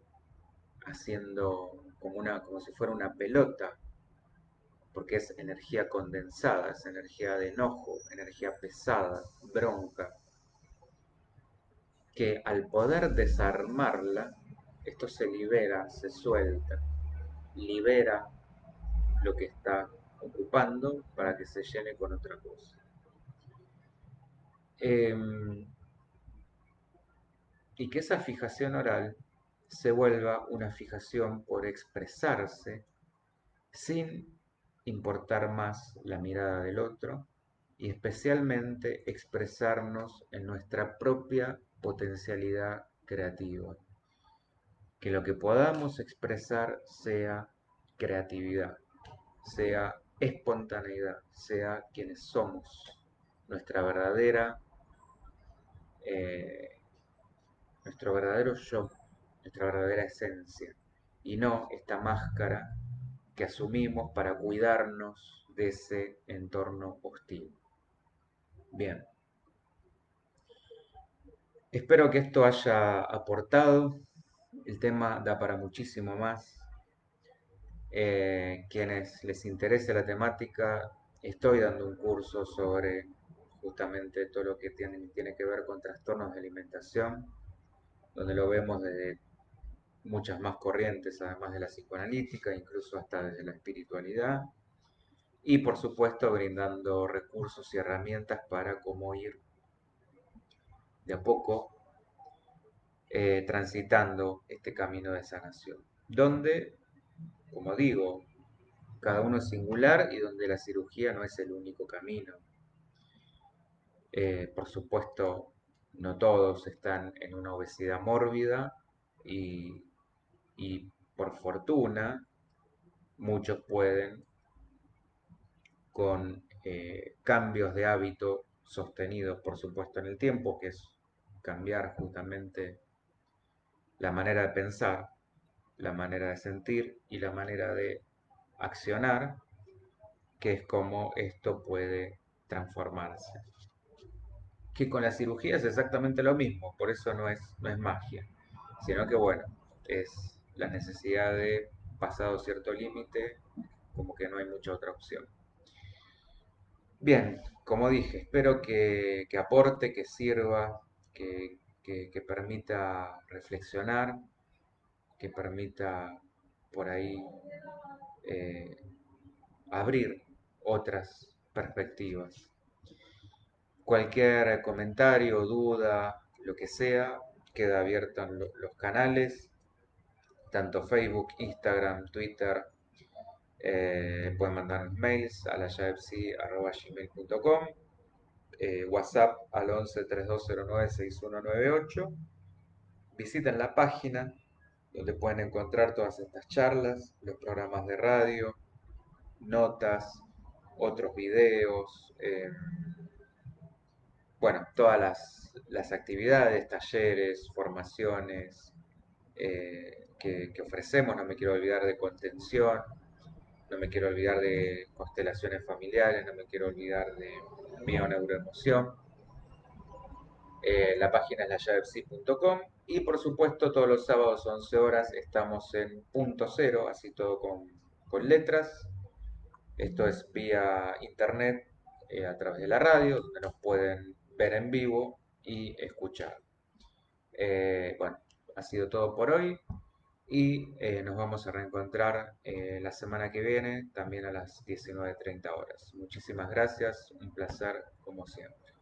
haciendo como si fuera una pelota, porque es energía condensada, es energía de enojo, energía pesada, bronca, que al poder desarmarla, esto se libera, se suelta, libera lo que está ocupando para que se llene con otra cosa. Y que esa fijación oral se vuelva una fijación por expresarse sin importar más la mirada del otro y especialmente expresarnos en nuestra propia potencialidad creativa. Que lo que podamos expresar sea creatividad, sea espontaneidad, sea quienes somos, nuestra verdadera, eh, nuestro verdadero yo, nuestra verdadera esencia, y no esta máscara que asumimos para cuidarnos de ese entorno hostil. Bien, espero que esto haya aportado. El tema da para muchísimo más. Quienes les interese la temática, estoy dando un curso sobre justamente todo lo que tiene que ver con trastornos de alimentación, donde lo vemos desde muchas más corrientes, además de la psicoanalítica, incluso hasta desde la espiritualidad, y por supuesto brindando recursos y herramientas para cómo ir de a poco transitando este camino de sanación, donde, como digo, cada uno es singular y donde la cirugía no es el único camino. Por supuesto, no todos están en una obesidad mórbida y, y por fortuna muchos pueden con cambios de hábito sostenidos, por supuesto, en el tiempo, que es cambiar justamente la manera de pensar, la manera de sentir y la manera de accionar, que es como esto puede transformarse. Que con la cirugía es exactamente lo mismo, por eso no es magia, sino que bueno, es la necesidad de, pasado cierto límite, como que no hay mucha otra opción. Bien, como dije, espero que aporte, que sirva, que permita reflexionar, que permita por ahí eh, abrir otras perspectivas. Cualquier comentario, duda, lo que sea, queda abierto en los canales, tanto Facebook, Instagram, Twitter. Pueden mandar mails a la gmail.com WhatsApp al 11 3209 6198. Visiten la página donde pueden encontrar todas estas charlas, los programas de radio, notas, otros videos, bueno, todas las actividades, talleres, formaciones que ofrecemos. No me quiero olvidar de contención, no me quiero olvidar de constelaciones familiares, no me quiero olvidar de bioneuroemoción. La página es layavepsi.com y por supuesto todos los sábados 11 horas estamos en punto cero, así todo con letras. Esto es vía internet, a través de la radio, donde nos pueden ver en vivo y escuchar. Bueno, ha sido todo por hoy y nos vamos a reencontrar la semana que viene, también a las 19:30 horas. Muchísimas gracias, un placer como siempre.